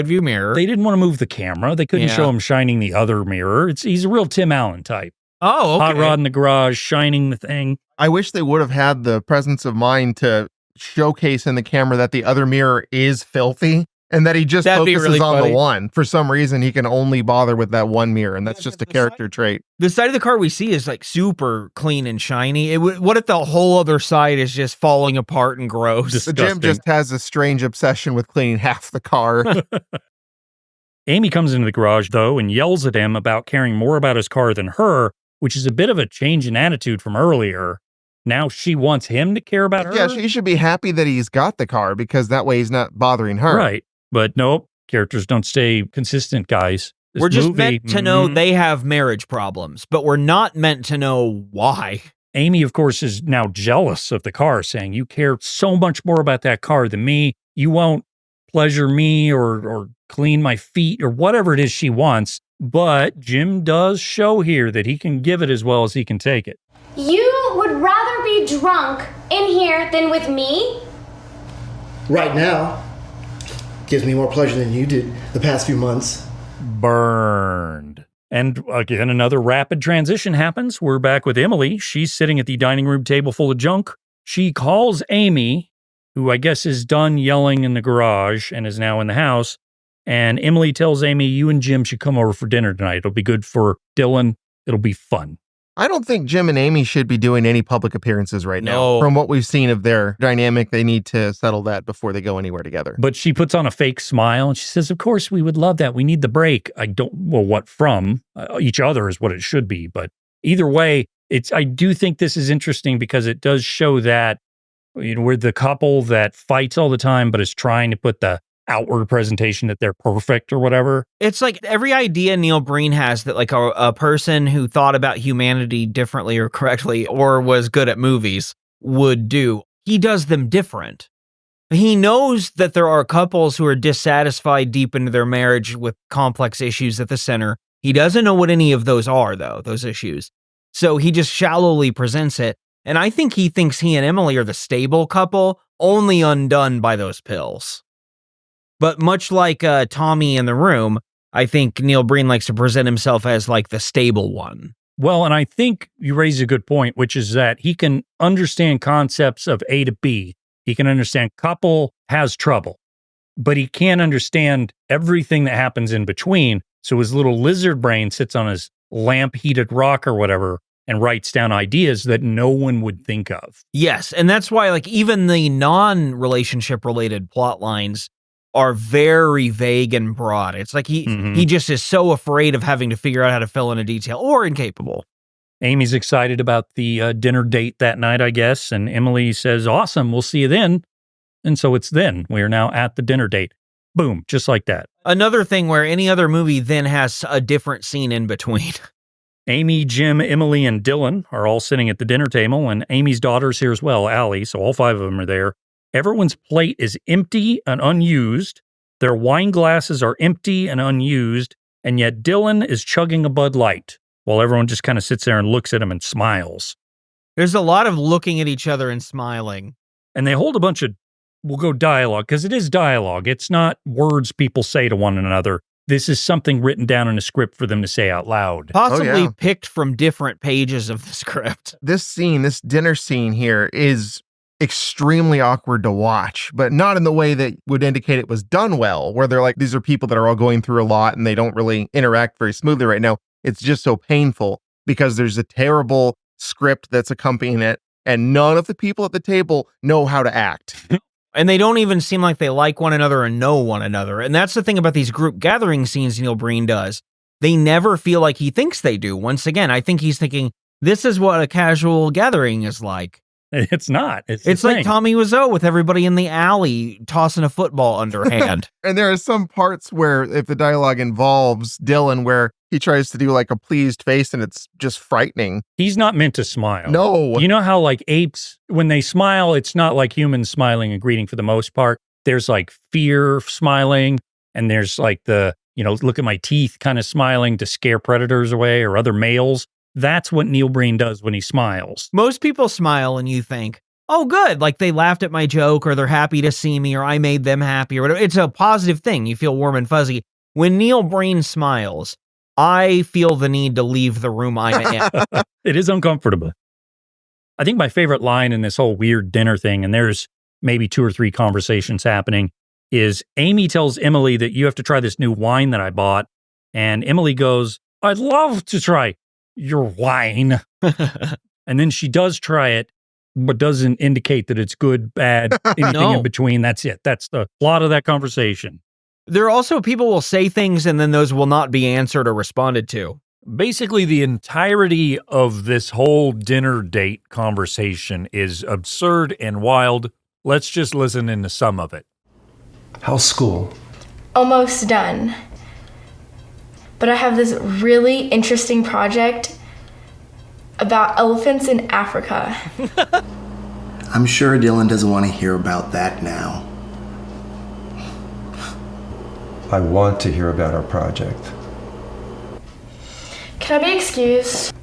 view mirror. They didn't want to move the camera. They couldn't show him shining the other mirror. He's a real Tim Allen type. Oh, okay. Hot rod in the garage, shining the thing. I wish they would have had the presence of mind to showcase in the camera that the other mirror is filthy and that he just focuses really on funny. the one. For some reason, he can only bother with that one mirror, and that's just a character trait. The side of the car we see is like super clean and shiny. What if the whole other side is just falling apart and gross? Disgusting. Jim just has a strange obsession with cleaning half the car. Amy comes into the garage, though, and yells at him about caring more about his car than her, which is a bit of a change in attitude from earlier. Now she wants him to care about her? Yeah, she should be happy that he's got the car because that way he's not bothering her. Right. But nope, characters don't stay consistent, guys. We're just meant to know they have marriage problems, but we're not meant to know why. Amy, of course, is now jealous of the car, saying, you care so much more about that car than me. You won't pleasure me or clean my feet or whatever it is she wants. But Jim does show here that he can give it as well as he can take it. You would rather be drunk in here than with me? Right now, gives me more pleasure than you did the past few months. Burned. And again, another rapid transition happens. We're back with Emily. She's sitting at the dining room table full of junk. She calls Amy, who I guess is done yelling in the garage and is now in the house. And Emily tells Amy, you and Jim should come over for dinner tonight. It'll be good for Dylan. It'll be fun. I don't think Jim and Amy should be doing any public appearances right now. No. From what we've seen of their dynamic, they need to settle that before they go anywhere together. But she puts on a fake smile and she says, of course, we would love that. We need the break. What from? Each other is what it should be. But either way, I do think this is interesting because it does show that, we're the couple that fights all the time, but is trying to put the outward presentation that they're perfect or whatever. It's like every idea Neil Breen has that like a person who thought about humanity differently or correctly or was good at movies would do. He does them different. He knows that there are couples who are dissatisfied deep into their marriage with complex issues at the center. He doesn't know what any of those are, though, those issues. So he just shallowly presents it. And I think he thinks he and Emily are the stable couple, only undone by those pills. But much like Tommy in The Room, I think Neil Breen likes to present himself as like the stable one. Well, and I think you raise a good point, which is that he can understand concepts of A to B. He can understand couple has trouble, but he can't understand everything that happens in between. So his little lizard brain sits on his lamp-heated rock or whatever and writes down ideas that no one would think of. Yes, and that's why like even the non-relationship related plot lines are very vague and broad. It's like he just is so afraid of having to figure out how to fill in a detail or incapable. Amy's excited about the dinner date that night, I guess, and Emily says, awesome, we'll see you then. And so it's then. We are now at the dinner date. Boom, just like that. Another thing where any other movie then has a different scene in between. Amy, Jim, Emily, and Dylan are all sitting at the dinner table, and Amy's daughter's here as well, Allie, so all five of them are there. Everyone's plate is empty and unused. Their wine glasses are empty and unused, and yet Dylan is chugging a Bud Light while everyone just kind of sits there and looks at him and smiles. There's a lot of looking at each other and smiling. And they hold a bunch of, we'll go dialogue, because it is dialogue. It's not words people say to one another. This is something written down in a script for them to say out loud. Possibly picked from different pages of the script. This scene, this dinner scene here is extremely awkward to watch, but not in the way that would indicate it was done well, where they're like, these are people that are all going through a lot and they don't really interact very smoothly right now. It's just so painful because there's a terrible script that's accompanying it. and none of the people at the table know how to act. And they don't even seem like they like one another and know one another. And that's the thing about these group gathering scenes Neil Breen does. They never feel like he thinks they do. Once again, I think he's thinking, this is what a casual gathering is like. It's not. It's like Tommy Wiseau with everybody in the alley tossing a football underhand. And there are some parts where if the dialogue involves Dylan where he tries to do like a pleased face and it's just frightening. He's not meant to smile. No. You know how like apes, when they smile, it's not like humans smiling and greeting for the most part. There's like fear smiling, and there's like the, look at my teeth kind of smiling to scare predators away or other males. That's what Neil Breen does when he smiles. Most people smile and you think, oh, good. Like they laughed at my joke, or they're happy to see me, or I made them happy, or whatever. It's a positive thing. You feel warm and fuzzy. When Neil Breen smiles, I feel the need to leave the room I'm in. It is uncomfortable. I think my favorite line in this whole weird dinner thing, and there's maybe 2 or 3 conversations happening, is Amy tells Emily that you have to try this new wine that I bought. And Emily goes, I'd love to try your wine. And then she does try it, but doesn't indicate that it's good, bad, anything in between. That's it. That's the plot of that conversation. There are also people will say things and then those will not be answered or responded to. Basically, the entirety of this whole dinner date conversation is absurd and wild. Let's just listen into some of it. How's school? Almost done. But I have this really interesting project about elephants in Africa. I'm sure Dylan doesn't want to hear about that now. I want to hear about our project. Can I be excused?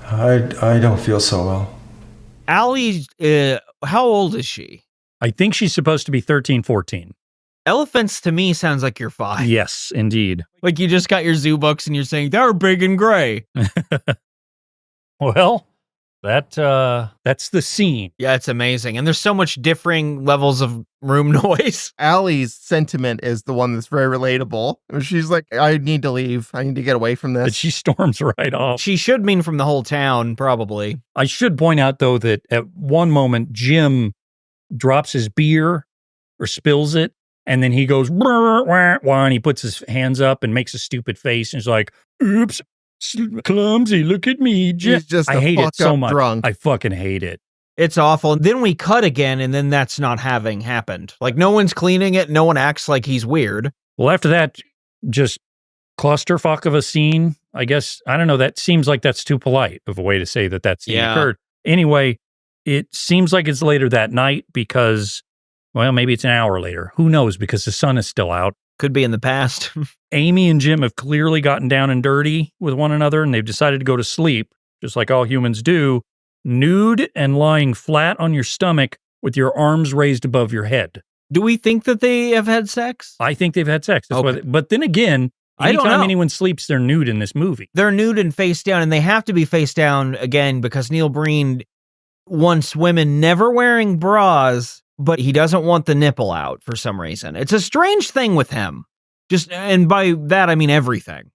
I don't feel so well. Allie, how old is she? I think she's supposed to be 13, 14. Elephants to me sounds like you're 5. Yes, indeed. Like you just got your zoo books and you're saying, they're big and gray. Well, that's the scene. Yeah, it's amazing. And there's so much differing levels of room noise. Allie's sentiment is the one that's very relatable. She's like, I need to leave. I need to get away from this. But she storms right off. She should mean from the whole town, probably. I should point out, though, that at one moment, Jim drops his beer or spills it. And then he goes, wah, wah, wah, and he puts his hands up and makes a stupid face. And he's like, oops, clumsy, look at me. He's just I hate it so much. Drunk. I fucking hate it. It's awful. And then we cut again, and then that's not having happened. Like, no one's cleaning it. No one acts like he's weird. Well, after that, just clusterfuck of a scene. I guess, I don't know, that seems like that's too polite of a way to say that scene occurred. Anyway, it seems like it's later that night because, well, maybe it's an hour later. Who knows? Because the sun is still out. Could be in the past. Amy and Jim have clearly gotten down and dirty with one another, and they've decided to go to sleep, just like all humans do, nude and lying flat on your stomach with your arms raised above your head. Do we think that they have had sex? I think they've had sex. That's Okay. but then again, I don't anytime know. anyone sleeps, they're nude in this movie. They're nude and face down, and they have to be face down again because Neil Breen wants women never wearing bras, but he doesn't want the nipple out for some reason. It's a strange thing with him. And by that, I mean everything.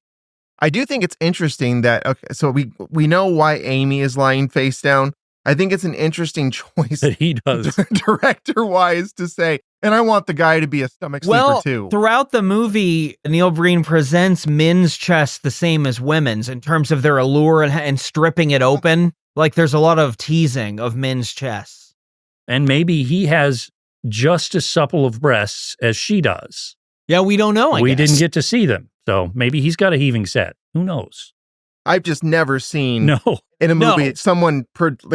I do think it's interesting that, okay, so we know why Amy is lying face down. I think it's an interesting choice That he does. director-wise to say, and I want the guy to be a stomach sleeper too. Throughout the movie, Neil Breen presents men's chests the same as women's in terms of their allure and stripping it open. Like there's a lot of teasing of men's chests. And maybe he has just as supple of breasts as she does. Yeah, we don't know, I We guess. didn't get to see them. So maybe he's got a heaving set. Who knows? I've just never seen No. in a movie No. someone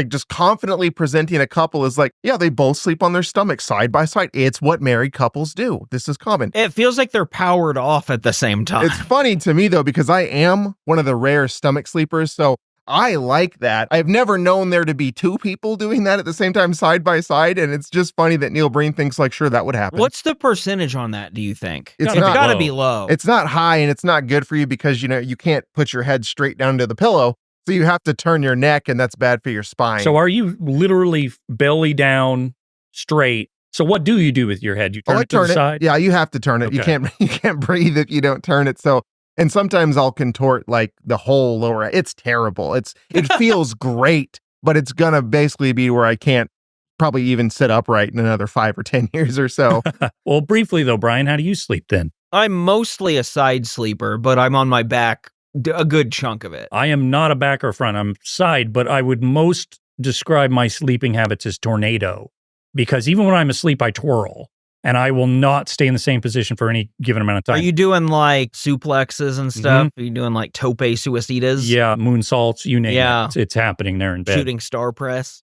just confidently presenting a couple as like, yeah, they both sleep on their stomachs side by side. It's what married couples do. This is common. It feels like they're powered off at the same time. It's funny to me though, because I am one of the rare stomach sleepers. So I like that. I've never known there to be 2 people doing that at the same time, side by side. And it's just funny that Neil Breen thinks like, sure, that would happen. What's the percentage on that, do you think? It's It's not got to low. be low. It's not high and it's not good for you because, you can't put your head straight down to the pillow. So you have to turn your neck and that's bad for your spine. So are you literally belly down straight? So what do you do with your head? You turn I it to the side? Yeah, you have to turn it. Okay. You can't breathe if you don't turn it. So And sometimes I'll contort like the whole lower. It's terrible. It feels great, but it's gonna basically be where I can't probably even sit upright in another 5 or 10 years or so. Well, briefly though, Brian, how do you sleep then? I'm mostly a side sleeper, but I'm on my back a good chunk of it. I am not a back or front. I'm side, but I would most describe my sleeping habits as tornado, because even when I'm asleep, I twirl. And I will not stay in the same position for any given amount of time. Are you doing like suplexes and stuff? Are you doing like tope suicidas? Yeah, moonsaults, you name it. It's happening there in bed. Shooting star press?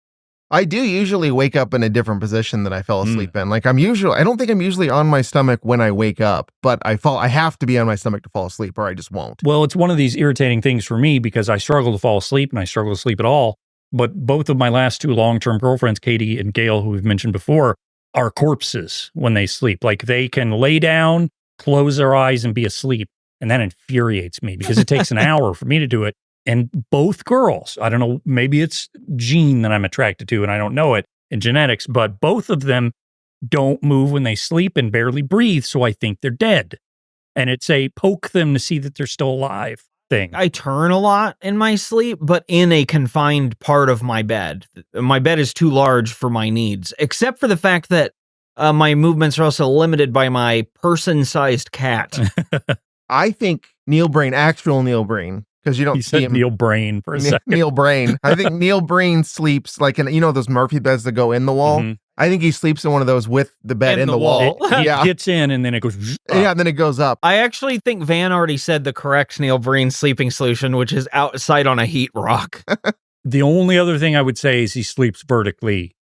I do usually wake up in a different position that I fell asleep in. Like I don't think I'm usually on my stomach when I wake up, but I have to be on my stomach to fall asleep or I just won't. Well, it's one of these irritating things for me because I struggle to fall asleep and I struggle to sleep at all. But both of my last 2 long-term girlfriends, Katie and Gail, who we've mentioned before, are corpses when they sleep. Like they can lay down, close their eyes and be asleep. And that infuriates me because it takes an hour for me to do it. And both girls, I don't know, maybe it's gene that I'm attracted to and I don't know it in genetics, but both of them don't move when they sleep and barely breathe. So I think they're dead. And it's a poke them to see that they're still alive thing. I turn a lot in my sleep, but in a confined part of my bed. My bed is too large for my needs, except for the fact that my movements are also limited by my person-sized cat. I think actual Neil Breen, because you don't see him. Neil Breen for a second. Neil Breen. I think Neil Breen sleeps like in, those Murphy beds that go in the wall. I think he sleeps in one of those with the bed in the wall. It gets in and then it goes. Yeah, and then it goes up. I actually think Van already said the correct Neil Breen sleeping solution, which is outside on a heat rock. The only other thing I would say is he sleeps vertically,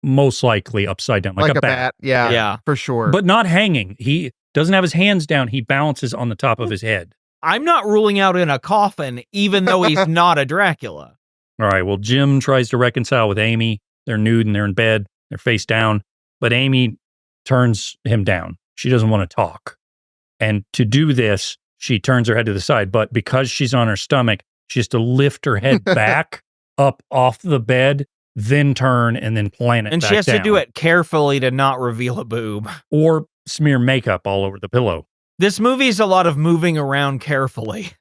most likely upside down, like a bat. Yeah, for sure. But not hanging. He doesn't have his hands down. He balances on the top of his head. I'm not ruling out in a coffin, even though he's not a Dracula. All right, well, Jim tries to reconcile with Amy. They're nude and they're in bed. They're face down. But Amy turns him down. She doesn't want to talk. And to do this, she turns her head to the side. But because she's on her stomach, she has to lift her head back up off the bed, then turn and then plant it and back she has down. to do it carefully to not reveal a boob. Or smear makeup all over the pillow. This movie is a lot of moving around carefully.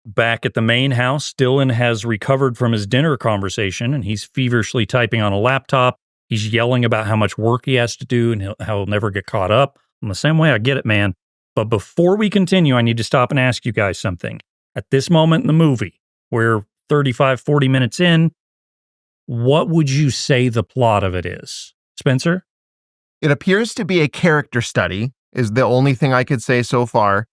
Back at the main house, Dylan has recovered from his dinner conversation and he's feverishly typing on a laptop. He's yelling about how much work he has to do and how he'll never get caught up. In the same way, I get it, man. But before we continue, I need to stop and ask you guys something. At this moment in the movie, we're 35, 40 minutes in, what would you say the plot of it is? Spencer? It appears to be a character study, is the only thing I could say so far.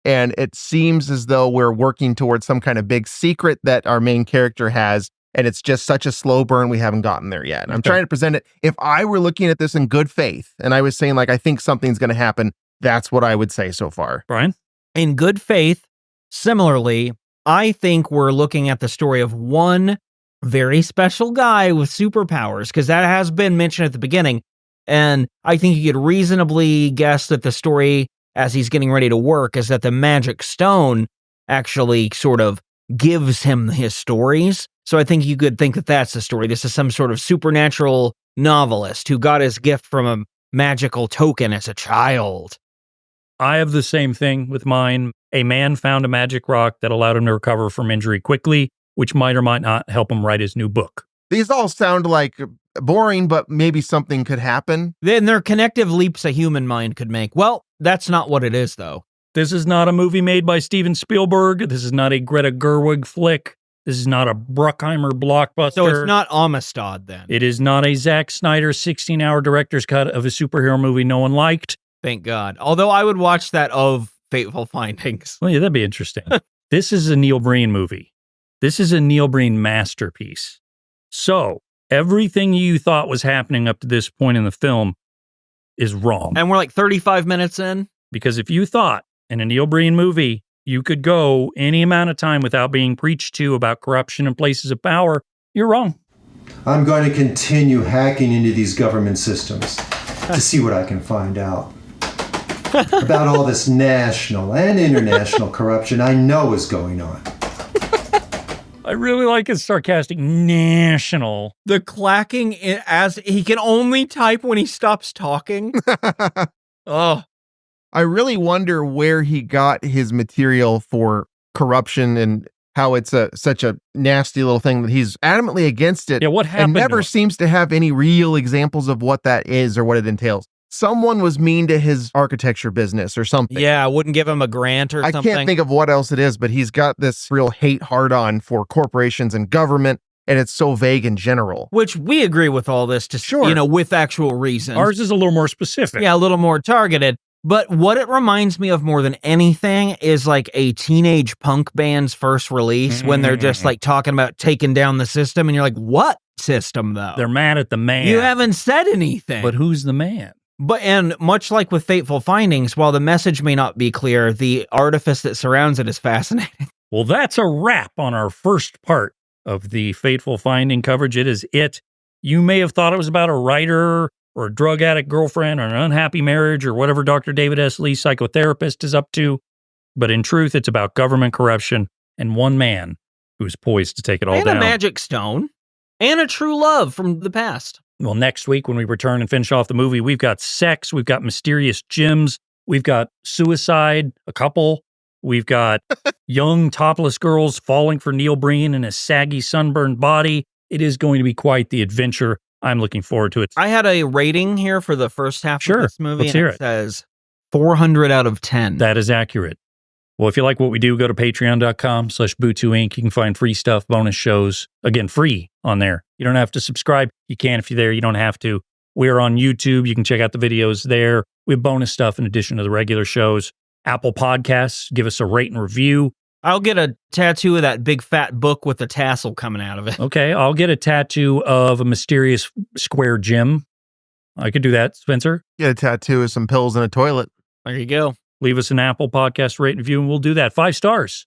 And it seems as though we're working towards some kind of big secret that our main character has. And it's just such a slow burn, we haven't gotten there yet. And I'm trying to present it. If I were looking at this in good faith, and I was saying, like, I think something's going to happen, that's what I would say so far. Brian? In good faith, similarly, I think we're looking at the story of one very special guy with superpowers, because that has been mentioned at the beginning. And I think you could reasonably guess that the story, as he's getting ready to work, is that the magic stone actually sort of gives him his stories. So I think you could think that that's the story. This is some sort of supernatural novelist who got his gift from a magical token as a child. I have the same thing with mine. A man found a magic rock that allowed him to recover from injury quickly, which might or might not help him write his new book. These all sound like boring, but maybe something could happen. Then they're connective leaps a human mind could make. Well, that's not what it is, though. This is not a movie made by Steven Spielberg. This is not a Greta Gerwig flick. This is not a Bruckheimer blockbuster. So it's not Amistad, then. It is not a Zack Snyder 16-hour director's cut of a superhero movie no one liked. Thank God. Although I would watch that of Fateful Findings. Well, yeah, that'd be interesting. This is a Neil Breen movie. This is a Neil Breen masterpiece. So everything you thought was happening up to this point in the film is wrong. And we're like 35 minutes in? Because if you thought in a Neil Breen movie, you could go any amount of time without being preached to about corruption and places of power, you're wrong. I'm going to continue hacking into these government systems to see what I can find out about all this national and international corruption I know is going on. I really like his sarcastic national. The clacking as he can only type when he stops talking. Oh, I really wonder where he got his material for corruption and how it's such a nasty little thing that he's adamantly against it. Yeah, what happened and to never him? seems to have any real examples of what that is or what it entails. Someone was mean to his architecture business or something. Yeah, I wouldn't give him a grant or I something. can't think of what else it is, but he's got this real hate hard-on for corporations and government, and it's so vague in general. Which we agree with all this, to Sure. with actual reasons. Ours is a little more specific. Yeah, a little more targeted. But what it reminds me of more than anything is like a teenage punk band's first release when they're just like talking about taking down the system, and you're like, what system though? They're mad at the man. You haven't said anything. But who's the man? And much like with Fateful Findings, while the message may not be clear, the artifice that surrounds it is fascinating. Well, that's a wrap on our first part of the Fateful Finding coverage. It is it. You may have thought it was about a writer or a drug addict girlfriend or an unhappy marriage or whatever Dr. David S. Lee, psychotherapist, is up to. But in truth, it's about government corruption and one man who's poised to take it all down. And a magic stone. And a true love from the past. Well, next week when we return and finish off the movie, we've got sex, we've got mysterious gyms, we've got suicide, a couple, we've got young topless girls falling for Neil Breen in his saggy sunburned body. It is going to be quite the adventure. I'm looking forward to it. I had a rating here for the first half of this movie. Let's hear it says 400 out of 10. That is accurate. Well, if you like what we do, go to patreon.com/Bootu Inc. You can find free stuff, bonus shows, again, free on there. You don't have to subscribe. You can if you're there. You don't have to. We're on YouTube. You can check out the videos there. We have bonus stuff in addition to the regular shows. Apple Podcasts, give us a rate and review. I'll get a tattoo of that big fat book with the tassel coming out of it. Okay, I'll get a tattoo of a mysterious square gym. I could do that, Spencer. Get a tattoo of some pills in a toilet. There you go. Leave us an Apple Podcast rate and review, and we'll do that. 5 stars.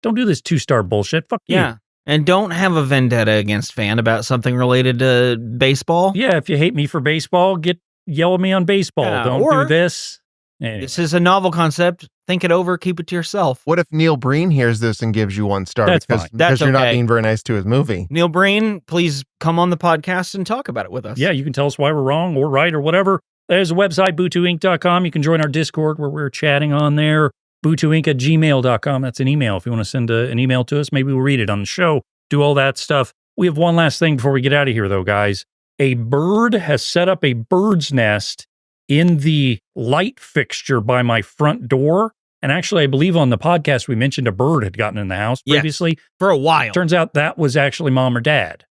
Don't do this 2-star bullshit. Fuck you. Yeah. And don't have a vendetta against Fan about something related to baseball. Yeah, if you hate me for baseball, yell at me on baseball. Yeah, Don't or- do this. Anyway. This is a novel concept. Think it over. Keep it to yourself. What if Neil Breen hears this and gives you 1 star? That's because fine. That's you're not okay. being very nice to his movie. Neil Breen, please come on the podcast and talk about it with us. Yeah, you can tell us why we're wrong or right or whatever. There's a website, bootuinc.com. You can join our Discord where we're chatting on there. bootuinc@gmail.com. That's an email. If you want to send an email to us, maybe we'll read it on the show. Do all that stuff. We have one last thing before we get out of here, though, guys. A bird has set up a bird's nest in the light fixture by my front door. And actually, I believe on the podcast, we mentioned a bird had gotten in the house Yes, previously. for a while. Turns out that was actually mom or dad.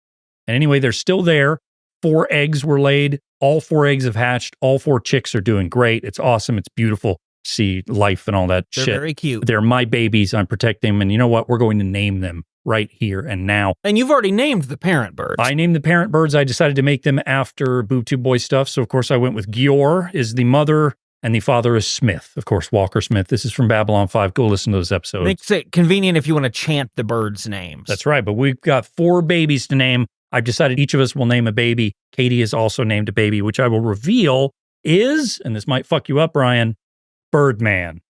And anyway, they're still there. 4 eggs were laid. All 4 eggs have hatched. All 4 chicks are doing great. It's awesome. It's beautiful. See life and all that They're shit. very cute. They're my babies. I'm protecting them. And you know what? We're going to name them right here and now. And you've already named the parent birds. I named the parent birds. I decided to make them after Bootu Boy stuff. So, of course, I went with Gior is the mother and the father is Smith. Of course, Walker Smith. This is from Babylon 5. Go listen to those episodes. Makes it convenient if you want to chant the birds' names. That's right. But we've got 4 babies to name. I've decided each of us will name a baby. Katie has also named a baby, which I will reveal is, and this might fuck you up, Brian, Birdman.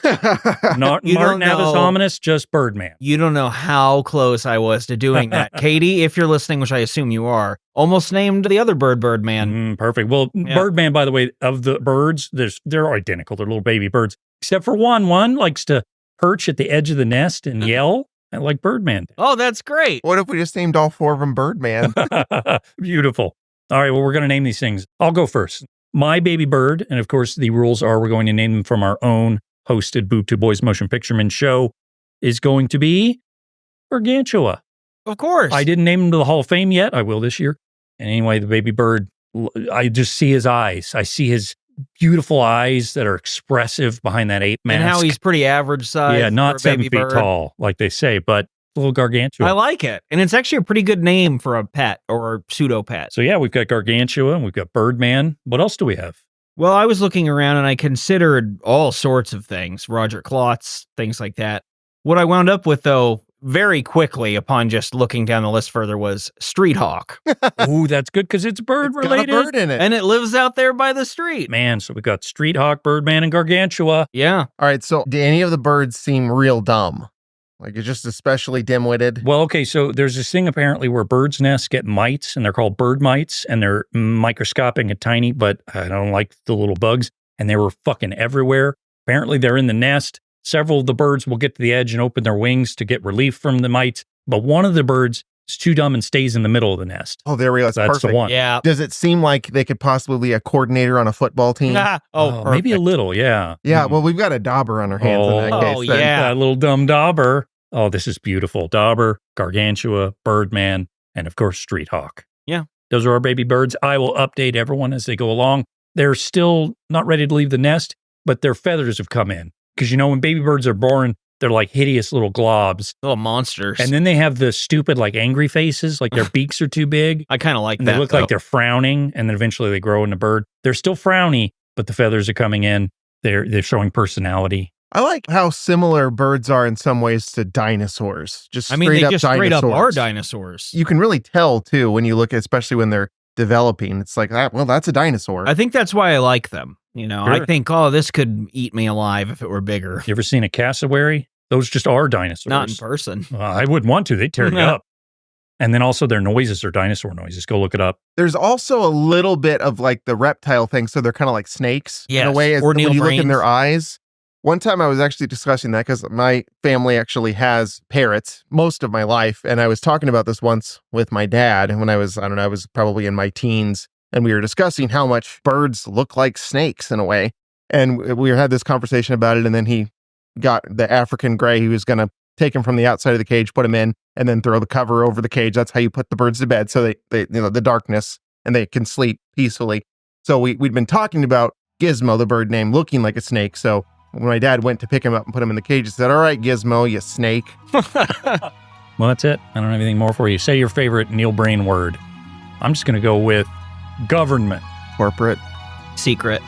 Not You don't Martin Avis know. Ominous, just Birdman. You don't know how close I was to doing that. Katie, if you're listening, which I assume you are, almost named the other bird Birdman. Perfect. Well, Yeah. Birdman, by the way, of the birds, they're identical. They're little baby birds, except for one. One likes to perch at the edge of the nest and yell, like Birdman did. Oh, that's great. What if we just named all 4 of them Birdman? Beautiful. All right, well, we're going to name these things. I'll go first. My baby bird, and of course, the rules are we're going to name them from our own hosted Bootu Boys Motion Picture Men show, is going to be Gargantua. Of course. I didn't name him to the Hall of Fame yet. I will this year. And anyway, the baby bird, I just see his eyes. I see his beautiful eyes that are expressive behind that ape mask. And how he's pretty average size. yeah, not for a 7 baby feet bird. tall, like they say, but a little Gargantua. I like it. And it's actually a pretty good name for a pet or a pseudo pet. So yeah, we've got Gargantua and we've got Birdman. What else do we have? Well, I was looking around and I considered all sorts of things, Roger Klotz, things like that. What I wound up with, though, very quickly upon just looking down the list further was Street Hawk. Ooh, that's good because it's bird Got a related. bird in it. And it lives out there by the street. Man, so we got Street Hawk, Birdman, and Gargantua. Yeah. All right, so do any of the birds seem real dumb? Like it's just especially dim-witted? Well, okay, so there's this thing apparently where birds' nests get mites, and they're called bird mites, and they're microscopic and tiny, but I don't like the little bugs. and they were fucking everywhere. Apparently, they're in the nest. Several of the birds will get to the edge and open their wings to get relief from the mites, but one of the birds is too dumb and stays in the middle of the nest. Oh, there we go. That's the perfect. one. Yeah. Does it seem like they could possibly be a coordinator on a football team? Oh, Maybe a perfect. little, yeah. Yeah, well, we've got a dauber on our hands in that case. Oh, then. yeah. That little dumb dauber. Oh, this is beautiful. Dauber, Gargantua, Birdman, and of course, Street Hawk. Yeah. Those are our baby birds. I will update everyone as they go along. They're still not ready to leave the nest, but their feathers have come in. Because, when baby birds are born, they're like hideous little globs. Little monsters. And then they have the stupid, like, angry faces, like their beaks are too big. I kind of like And that. they look like they're frowning, and then eventually they grow into bird. They're still frowny, but the feathers are coming in. They're showing personality. I like how similar birds are in some ways to dinosaurs. Just I straight mean, they up just dinosaurs. straight up are dinosaurs. You can really tell too when you look, especially when they're developing. It's like, well, that's a dinosaur. I think that's why I like them. Sure. I think, this could eat me alive if it were bigger. You ever seen a cassowary? Those just are dinosaurs. Not in person. I wouldn't want to. They'd tear you up. And then also their noises are dinosaur noises. Go look it up. There's also a little bit of like the reptile thing. So they're kind of like snakes in a Yes, way. or When Neil you look in Breen's. their eyes. One time I was actually discussing that because my family actually has parrots most of my life. And I was talking about this once with my dad when I was probably in my teens. And we were discussing how much birds look like snakes in a way. And we had this conversation about it. And then he got the African gray. He was going to take him from the outside of the cage, put him in, and then throw the cover over the cage. That's how you put the birds to bed. So they the darkness, and they can sleep peacefully. So we'd been talking about Gizmo, the bird name, looking like a snake. So when my dad went to pick him up and put him in the cage, he said, "All right, Gizmo, you snake." Well, that's it. I don't have anything more for you. Say your favorite Neil Breen word. I'm just going to go with government. Corporate. Secret.